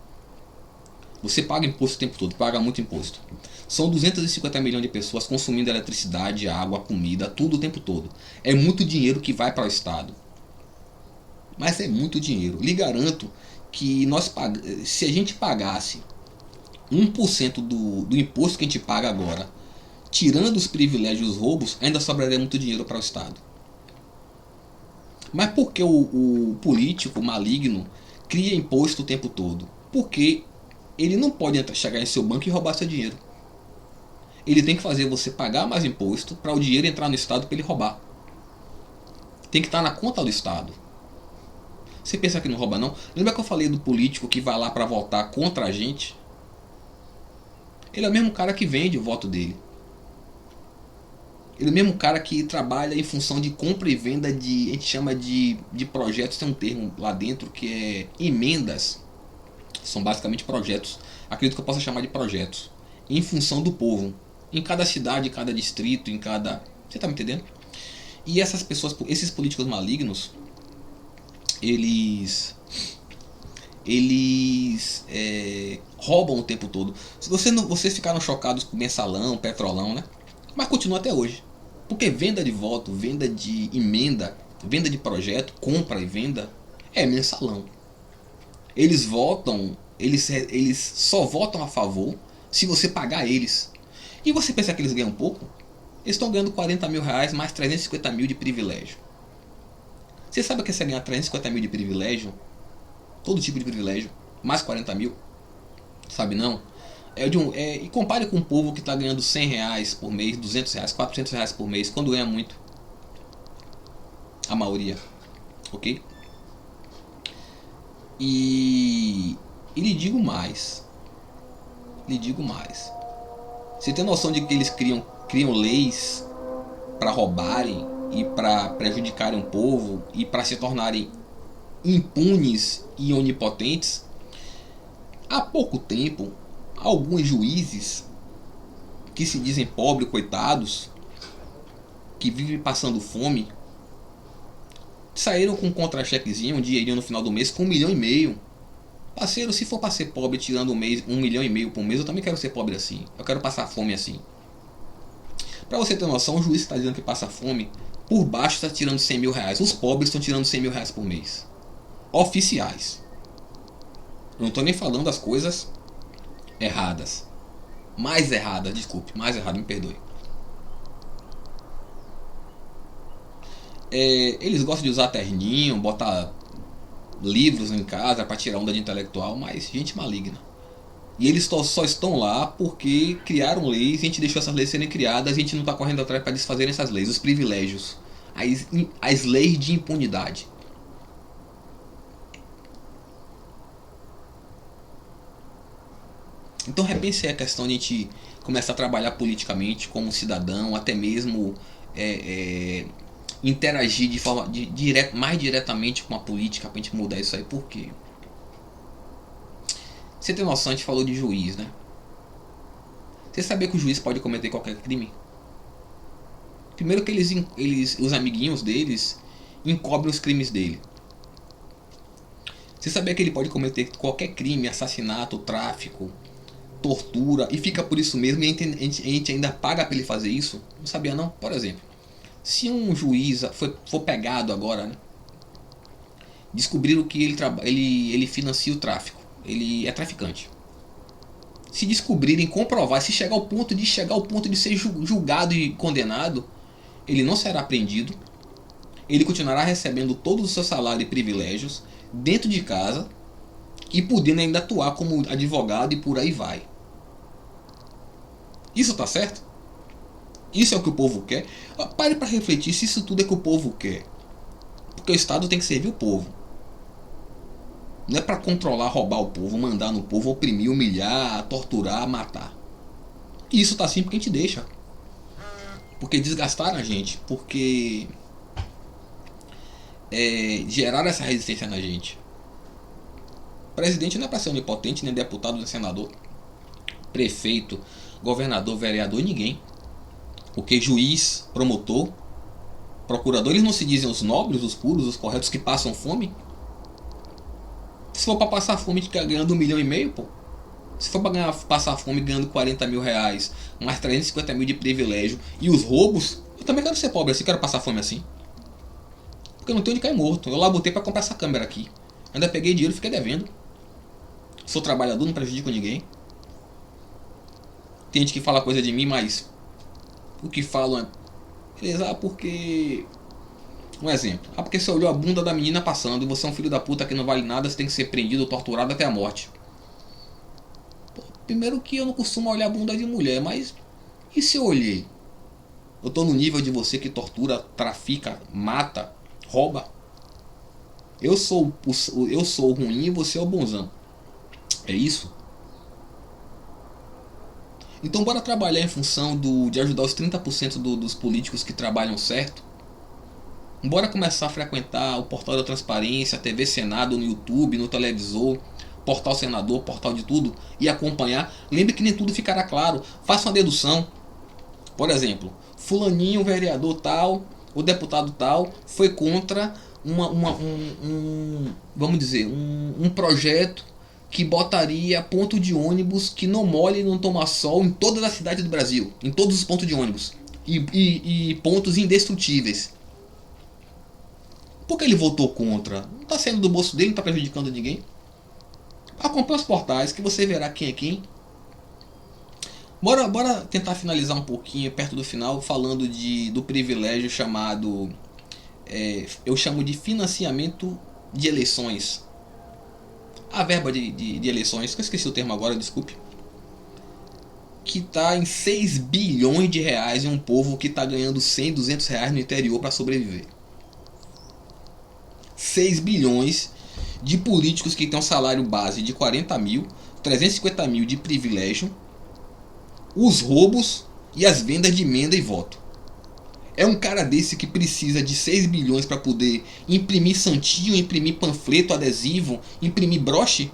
Você paga imposto o tempo todo, paga muito imposto. São 250 milhões de pessoas consumindo eletricidade, água, comida, tudo o tempo todo. É muito dinheiro que vai para o Estado. Mas é muito dinheiro. Lhe garanto que se a gente pagasse 1% do imposto que a gente paga agora, tirando os privilégios e os roubos, ainda sobraria muito dinheiro para o Estado. Mas por que o político maligno cria imposto o tempo todo? Porque ele não pode chegar em seu banco e roubar seu dinheiro. Ele tem que fazer você pagar mais imposto para o dinheiro entrar no Estado para ele roubar. Tem que estar na conta do Estado. Você pensa que não rouba, não? Lembra que eu falei do político que vai lá para votar contra a gente? Ele é o mesmo cara que vende o voto dele. Ele é o mesmo cara que trabalha em função de compra e venda a gente chama de projetos, tem um termo lá dentro que é emendas. São basicamente projetos. Acredito que eu possa chamar de projetos. Em função do povo. Em cada cidade, em cada distrito, em cada... Você tá me entendendo? E essas pessoas, esses políticos malignos, eles roubam o tempo todo. Se vocês ficaram chocados com mensalão, petrolão, né? Mas continua até hoje. Porque venda de voto, venda de emenda, venda de projeto, compra e venda é mensalão. Eles votam, eles só votam a favor se você pagar eles. E você pensa que eles ganham pouco? Eles estão ganhando 40 mil reais mais 350 mil de privilégio. Você sabe o que é ganhar 350 mil de privilégio? Todo tipo de privilégio. Mais 40 mil? Sabe não? E compare com um povo que está ganhando R$ 100 por mês, R$ 200, R$ 400 por mês, quando ganha muito. A maioria, ok? E lhe digo mais. Lhe digo mais. Você tem noção de que eles criam leis para roubarem e para prejudicarem o povo e para se tornarem impunes e onipotentes? Há pouco tempo, alguns juízes que se dizem pobres, coitados, que vivem passando fome, saíram com um contra-chequezinho, um dinheirinho no final do mês com 1,5 milhão. Parceiro, se for para ser pobre tirando um mês, 1,5 milhão por mês, eu também quero ser pobre assim. Eu quero passar fome assim. Pra você ter noção, o juiz está dizendo que passa fome, por baixo está tirando R$ 100 mil. Os pobres estão tirando R$ 100 mil por mês. Oficiais. Eu não estou nem falando das coisas erradas. Mais erradas, desculpe. Mais errada, me perdoe. Eles gostam de usar terninho, botar livros em casa para tirar onda de intelectual, mas gente maligna. E eles só estão lá porque criaram leis, a gente deixou essas leis serem criadas, a gente não está correndo atrás para desfazer essas leis, os privilégios, as leis de impunidade. Então repense a questão de a gente começar a trabalhar politicamente como cidadão, até mesmo interagir de forma mais diretamente com a política pra gente mudar isso aí. Por quê? Você tem noção, a gente falou de juiz, né? Você sabia que o juiz pode cometer qualquer crime? Primeiro que os amiguinhos deles encobrem os crimes dele. Você sabia que ele pode cometer qualquer crime, assassinato, tráfico, tortura, e fica por isso mesmo, e a gente ainda paga pra ele fazer isso? Não sabia não? Por exemplo, se um juiz for pegado agora, né? Descobriram que ele financia o tráfico, ele é traficante. Se descobrirem, comprovar, se chegar ao ponto de ser julgado e condenado, ele não será prendido, ele continuará recebendo todo o seu salário e privilégios dentro de casa e podendo ainda atuar como advogado e por aí vai. Isso tá certo? Isso é o que o povo quer? Pare para refletir se isso tudo é o que o povo quer. Porque o Estado tem que servir o povo. Não é para controlar, roubar o povo, mandar no povo, oprimir, humilhar, torturar, matar. E isso tá assim porque a gente deixa. Porque desgastaram a gente. Porque geraram essa resistência na gente. Presidente não é para ser onipotente, nem deputado, nem senador, prefeito, governador, vereador, ninguém. Porque juiz, promotor, procurador, eles não se dizem os nobres, os puros, os corretos que passam fome? Se for pra passar fome ganhando 1,5 milhão, pô. Se for pra passar fome ganhando R$ 40 mil, mais 350 mil de privilégio e os roubos, eu também quero ser pobre assim, quero passar fome assim. Porque eu não tenho onde cair morto. Eu lá botei pra comprar essa câmera aqui. Ainda peguei dinheiro e fiquei devendo. Sou trabalhador, não prejudico ninguém. Tem gente que fala coisa de mim, mas o que falam é... Beleza, porque... Um exemplo. Porque você olhou a bunda da menina passando e você é um filho da puta que não vale nada, você tem que ser prendido ou torturado até a morte. Pô, primeiro que eu não costumo olhar a bunda de mulher, mas... E se eu olhei? Eu tô no nível de você que tortura, trafica, mata, rouba? Eu sou o ruim e você é o bonzão. É isso? Então bora trabalhar em função de ajudar os 30% dos políticos que trabalham certo. Bora começar a frequentar o portal da transparência, a TV Senado no YouTube, no televisor, portal senador, portal de tudo, e acompanhar. Lembre que nem tudo ficará claro. Faça uma dedução. Por exemplo, fulaninho, vereador tal, o deputado tal, foi contra vamos dizer, um projeto que botaria ponto de ônibus que não molhe e não toma sol em toda a cidade do Brasil, em todos os pontos de ônibus, e pontos indestrutíveis. Por que ele votou contra? Não está saindo do bolso dele, não está prejudicando ninguém. Acompanhe os portais que você verá quem é quem. Bora tentar finalizar um pouquinho perto do final falando do privilégio chamado... eu chamo de financiamento de eleições. A verba de eleições, que eu esqueci o termo agora, desculpe. que está em 6 bilhões de reais em um povo que está ganhando 100, 200 reais no interior para sobreviver. 6 bilhões de políticos que têm um salário base de 40 mil, 350 mil de privilégio, os roubos e as vendas de emenda e voto. É um cara desse que precisa de 6 bilhões para poder imprimir santinho, imprimir panfleto, adesivo, imprimir broche?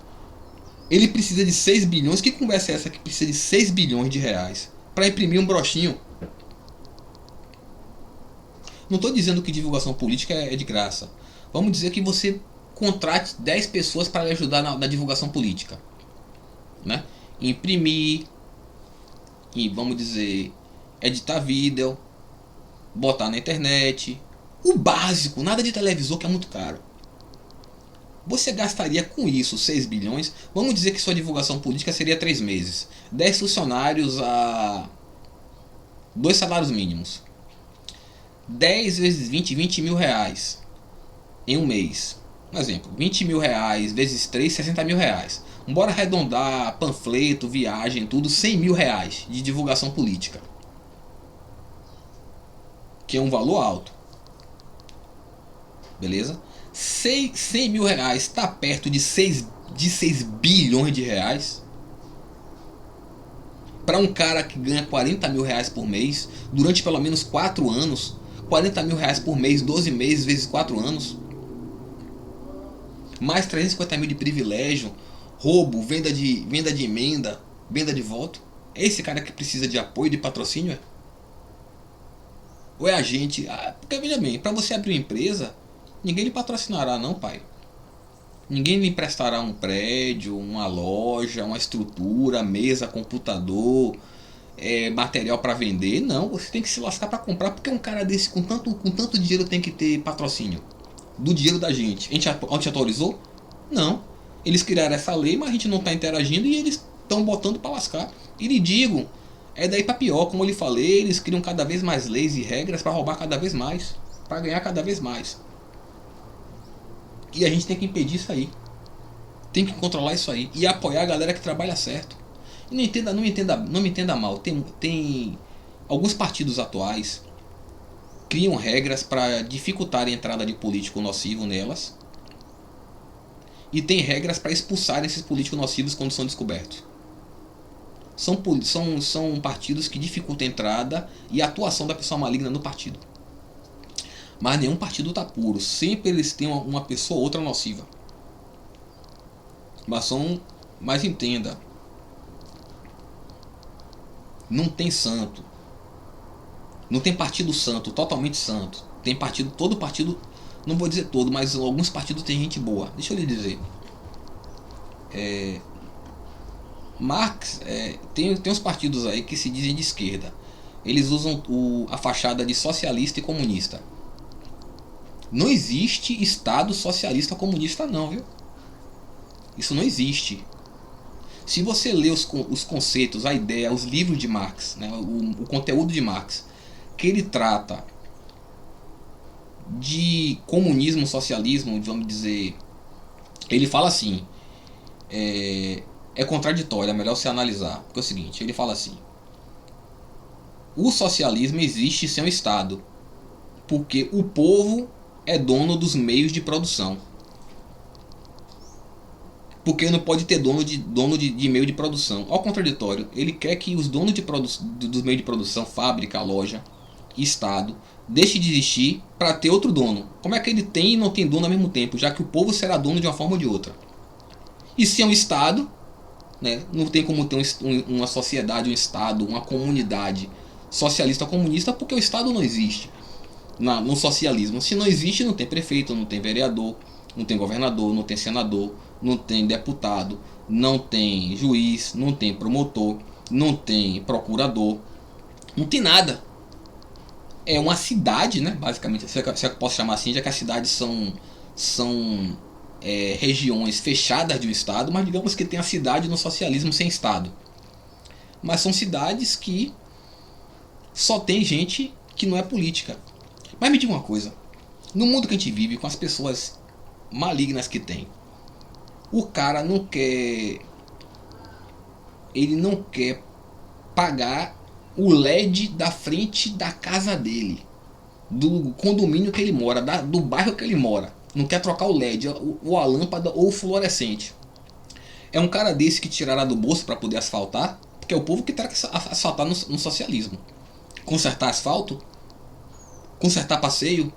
Ele precisa de 6 bilhões? Que conversa é essa que precisa de 6 bilhões de reais para imprimir um brochinho? Não estou dizendo que divulgação política é de graça. Vamos dizer que você contrate 10 pessoas para lhe ajudar na divulgação política, né? Imprimir, e vamos dizer, editar vídeo, botar na internet. O básico, nada de televisor que é muito caro. Você gastaria com isso 6 bilhões? Vamos dizer que sua divulgação política seria 3 meses. 10 funcionários a 2 salários mínimos. 10 vezes 20, 20 mil reais em um mês. Um exemplo, 20 mil reais vezes 3, 60 mil reais. Bora arredondar panfleto, viagem, tudo, 100 mil reais de divulgação política. Que é um valor alto. Beleza? 100 mil reais está perto de 6 bilhões de reais. Para um cara que ganha 40 mil reais por mês, durante pelo menos 4 anos, 40 mil reais por mês, 12 meses vezes 4 anos, mais 350 mil de privilégio, roubo, venda de emenda, venda de voto. É esse cara que precisa de apoio, de patrocínio? É? Ou é a gente? Porque veja bem, para você abrir uma empresa, ninguém lhe patrocinará não, pai. Ninguém lhe emprestará um prédio, uma loja, uma estrutura, mesa, computador, material para vender. Não, você tem que se lascar para comprar, porque um cara desse com tanto dinheiro tem que ter patrocínio do dinheiro da gente. A gente autorizou? Não. Eles criaram essa lei, mas a gente não está interagindo e eles estão botando para lascar. E lhe digo, é daí para pior, como eu lhe falei, eles criam cada vez mais leis e regras para roubar cada vez mais, para ganhar cada vez mais. E a gente tem que impedir isso aí. Tem que controlar isso aí e apoiar a galera que trabalha certo. E não me entenda mal, tem alguns partidos atuais criam regras para dificultar a entrada de político nocivo nelas. E tem regras para expulsar esses políticos nocivos quando são descobertos. São partidos que dificultam a entrada e a atuação da pessoa maligna no partido. Mas nenhum partido está puro. Sempre eles têm uma pessoa ou outra nociva. Mas entenda, não tem santo. Não tem partido santo, totalmente santo. Tem partido, todo partido, não vou dizer todo, mas alguns partidos tem gente boa. Deixa eu lhe dizer. Marx, tem uns partidos aí que se dizem de esquerda. Eles usam a fachada de socialista e comunista. Não existe Estado socialista comunista não, viu? Isso não existe. Se você lê os conceitos, a ideia, os livros de Marx, né, o conteúdo de Marx, que ele trata de comunismo, socialismo, vamos dizer, ele fala assim, é contraditório, é melhor você analisar, porque é o seguinte, ele fala assim, o socialismo existe sem o Estado, porque o povo é dono dos meios de produção. Porque não pode ter dono de meio de produção. Ao contraditório, ele quer que os donos dos meios de produção, fábrica, loja, Estado, deixe de existir para ter outro dono. Como é que ele tem e não tem dono ao mesmo tempo, já que o povo será dono de uma forma ou de outra? E se é um Estado, né, não tem como ter uma sociedade, um Estado, uma comunidade socialista comunista, porque o Estado não existe no socialismo. Se não existe, não tem prefeito, não tem vereador, não tem governador, não tem senador, não tem deputado, não tem juiz, não tem promotor, não tem procurador, não tem nada. É uma cidade, né? Basicamente, se eu posso chamar assim, já que as cidades são regiões fechadas de um estado, mas digamos que tem a cidade no socialismo sem estado. Mas são cidades que só tem gente que não é política. Mas me diga uma coisa, no mundo que a gente vive, com as pessoas malignas que tem, o cara não quer pagar o LED da frente da casa dele, do condomínio que ele mora, do bairro que ele mora. Não quer trocar o LED, ou a lâmpada, ou o fluorescente. É um cara desse que tirará do bolso para poder asfaltar, porque é o povo que terá que asfaltar no socialismo. Consertar asfalto, consertar passeio,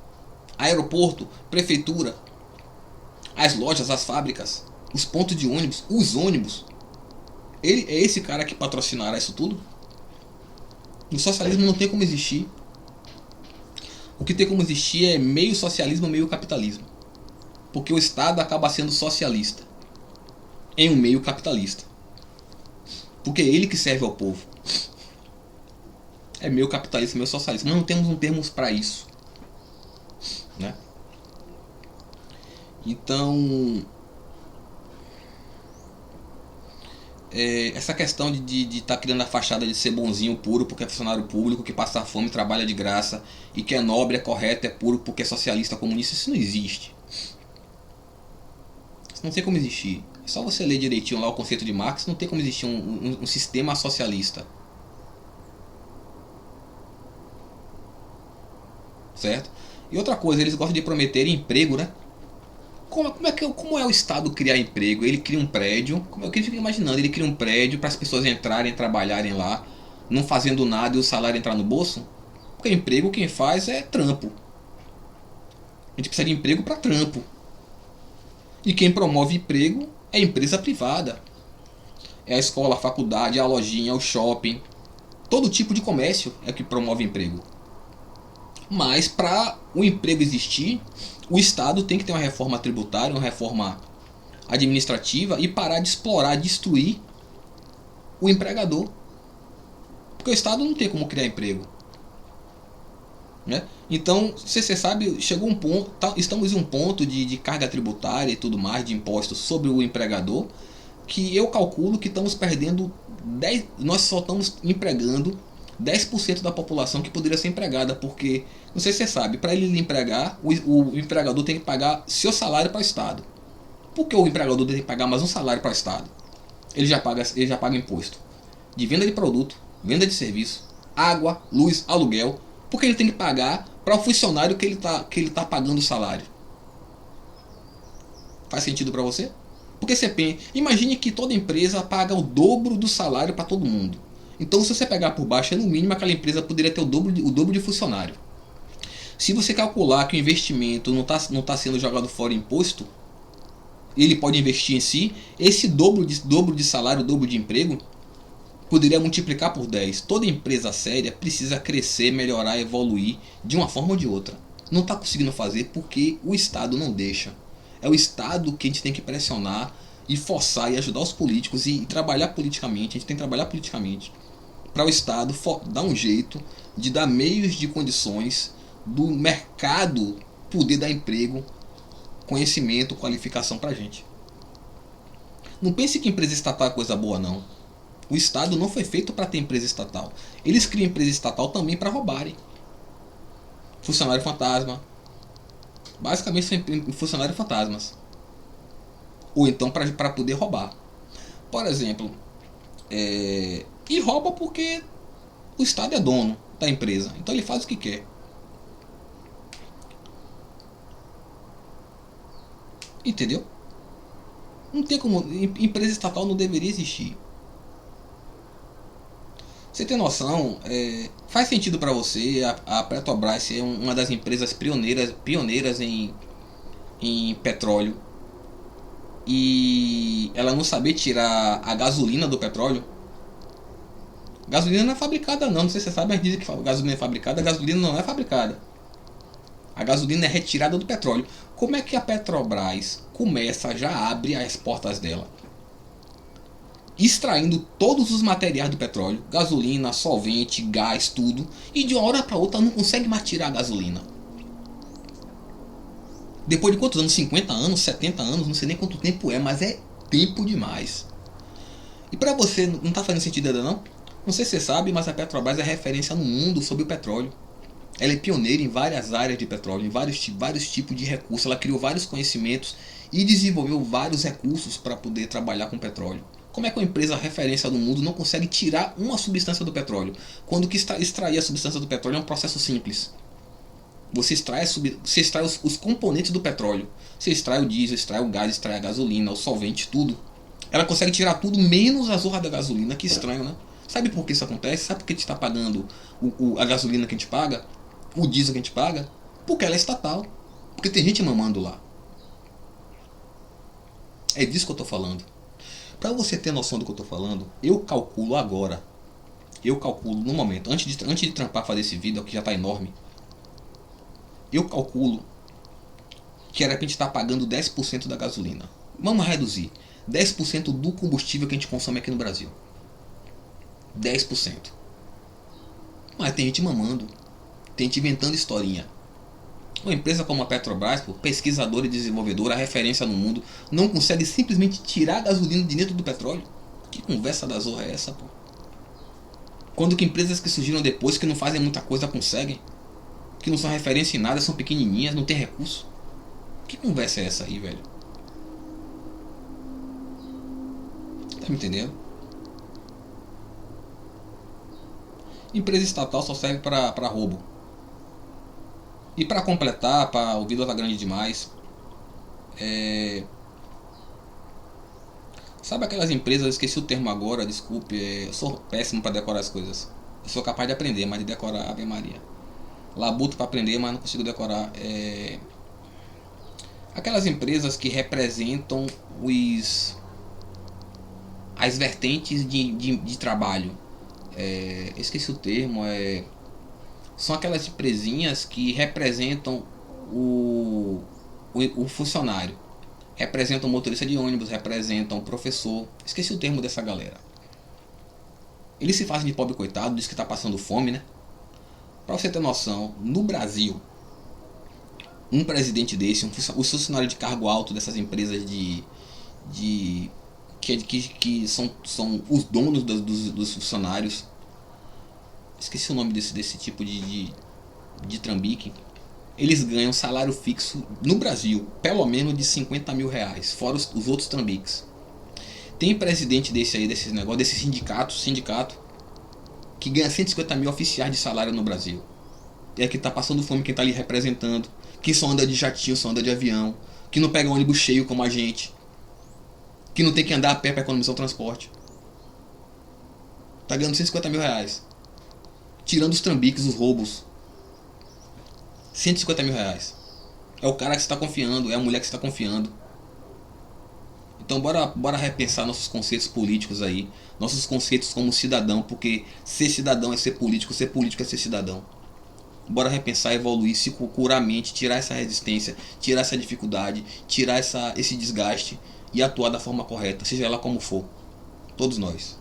aeroporto, prefeitura, as lojas, as fábricas, os pontos de ônibus, os ônibus. Ele é esse cara que patrocinará isso tudo? O socialismo não tem como existir. O que tem como existir é meio socialismo, meio capitalismo. Porque o Estado acaba sendo socialista em um meio capitalista. Porque é ele que serve ao povo. É meio capitalista, meio socialista. Mas não temos um termo para isso, né? Então, essa questão de estar criando a fachada de ser bonzinho, puro, porque é funcionário público, que passa fome, trabalha de graça, e que é nobre, é correto, é puro, porque é socialista, comunista, isso não existe. Isso não tem como existir. É só você ler direitinho lá o conceito de Marx, não tem como existir um sistema socialista. Certo? E outra coisa, eles gostam de prometer emprego, né? Como é o Estado criar emprego? Ele cria um prédio, como é que eu fico imaginando, ele cria um prédio para as pessoas entrarem, trabalharem lá, não fazendo nada e o salário entrar no bolso? Porque emprego quem faz é trampo. A gente precisa de emprego para trampo. E quem promove emprego é a empresa privada. É a escola, a faculdade, a lojinha, o shopping. Todo tipo de comércio é que promove emprego. Mas para o emprego existir, o Estado tem que ter uma reforma tributária, uma reforma administrativa e parar de explorar, destruir o empregador. Porque o Estado não tem como criar emprego, né? Então, se você sabe, chegou um ponto, estamos em um ponto de carga tributária e tudo mais, de impostos sobre o empregador, que eu calculo que estamos perdendo nós só estamos empregando 10% da população que poderia ser empregada, porque, não sei se você sabe, para ele empregar, o empregador tem que pagar seu salário para o Estado. Por que o empregador tem que pagar mais um salário para o Estado? Ele já paga imposto de venda de produto, venda de serviço, água, luz, aluguel, porque ele tem que pagar para o funcionário que ele tá pagando o salário. Faz sentido para você? Porque você pensa, imagine que toda empresa paga o dobro do salário para todo mundo. Então, se você pegar por baixo, no mínimo aquela empresa poderia ter o dobro de funcionário. Se você calcular que o investimento não tá sendo jogado fora em imposto, ele pode investir em si, esse dobro de salário, dobro de emprego, poderia multiplicar por 10. Toda empresa séria precisa crescer, melhorar, evoluir de uma forma ou de outra. Não está conseguindo fazer porque o Estado não deixa. É o Estado que a gente tem que pressionar e forçar e ajudar os políticos e trabalhar politicamente. A gente tem que trabalhar politicamente para o Estado dar um jeito de dar meios de condições do mercado poder dar emprego, conhecimento, qualificação para a gente. Não pense que empresa estatal é coisa boa, não. O Estado não foi feito para ter empresa estatal. Eles criam empresa estatal também para roubarem. Funcionário fantasma. Basicamente são funcionários fantasmas. Ou então para poder roubar. Por exemplo, e rouba porque o Estado é dono da empresa. Então ele faz o que quer. Entendeu? Não tem como. Empresa estatal não deveria existir. Você tem noção? Faz sentido para você a Petrobras ser uma das empresas pioneiras em petróleo e ela não saber tirar a gasolina do petróleo? Gasolina não é fabricada não sei se você sabe, mas dizem que a gasolina é fabricada. A gasolina não é fabricada. A gasolina é retirada do petróleo. Como é que a Petrobras já abre as portas dela? Extraindo todos os materiais do petróleo, gasolina, solvente, gás, tudo, e de uma hora para outra não consegue mais tirar a gasolina. Depois de quantos anos? 50 anos, 70 anos, não sei nem quanto tempo é, mas é tempo demais. E para você, não tá fazendo sentido ainda não? Não sei se você sabe, mas a Petrobras é referência no mundo sobre o petróleo. Ela é pioneira em várias áreas de petróleo, em vários tipos de recursos. Ela criou vários conhecimentos e desenvolveu vários recursos para poder trabalhar com petróleo. Como é que uma empresa referência no mundo não consegue tirar uma substância do petróleo? Quando que extrair a substância do petróleo é um processo simples. Você extrai os componentes do petróleo. Você extrai o diesel, extrai o gás, extrai a gasolina, o solvente, tudo. Ela consegue tirar tudo, menos a zorra da gasolina. Que estranho, né? Sabe por que isso acontece? Sabe por que a gente está pagando a gasolina que a gente paga? O diesel que a gente paga? Porque ela é estatal. Porque tem gente mamando lá. É disso que eu estou falando. Para você ter noção do que eu estou falando, eu calculo agora. Eu calculo no momento, antes de trampar fazer esse vídeo, que já está enorme. Eu calculo que era pra gente estar pagando 10% da gasolina. Vamos reduzir. 10% do combustível que a gente consome aqui no Brasil. 10%. Mas tem gente mamando. Tem gente inventando historinha. Uma empresa como a Petrobras, pô, pesquisadora e desenvolvedora, a referência no mundo, não consegue simplesmente tirar a gasolina de dentro do petróleo? Que conversa da zorra é essa, pô? Quando que empresas que surgiram depois, que não fazem muita coisa, conseguem? Que não são referência em nada, são pequenininhas, não tem recurso? Que conversa é essa aí, velho? Tá me entendendo? Empresa estatal só serve para roubo. E para completar, para o Vila tá grande demais, sabe aquelas empresas, eu esqueci o termo agora, desculpe, eu sou péssimo para decorar as coisas. Eu sou capaz de aprender, mas de decorar, Ave Maria. Labuto para aprender, mas não consigo decorar. Aquelas empresas que representam as vertentes de trabalho. Esqueci o termo, são aquelas empresinhas que representam o funcionário. Representam o motorista de ônibus, representam o professor. Esqueci o termo dessa galera. Eles se fazem de pobre coitado, diz que está passando fome, né? Pra você ter noção, no Brasil, um presidente desse, os funcionários de cargo alto dessas empresas que são os donos dos funcionários. Esqueci o nome desse tipo de trambique. Eles ganham salário fixo no Brasil, pelo menos de 50 mil reais, fora os outros trambiques. Tem presidente desses negócios, desse sindicato, que ganha 150 mil oficiais de salário no Brasil. É que tá passando fome, quem tá ali representando, que só anda de jatinho, só anda de avião, que não pega ônibus cheio como a gente, que não tem que andar a pé para economizar o transporte. Tá ganhando 150 mil reais. Tirando os trambiques, os roubos. 150 mil reais. É o cara que você está confiando, é a mulher que você está confiando. Então bora repensar nossos conceitos políticos aí. Nossos conceitos como cidadão, porque ser cidadão é ser político é ser cidadão. Bora repensar, evoluir, se curar a mente, tirar essa resistência, tirar essa dificuldade, tirar esse desgaste e atuar da forma correta, seja ela como for. Todos nós.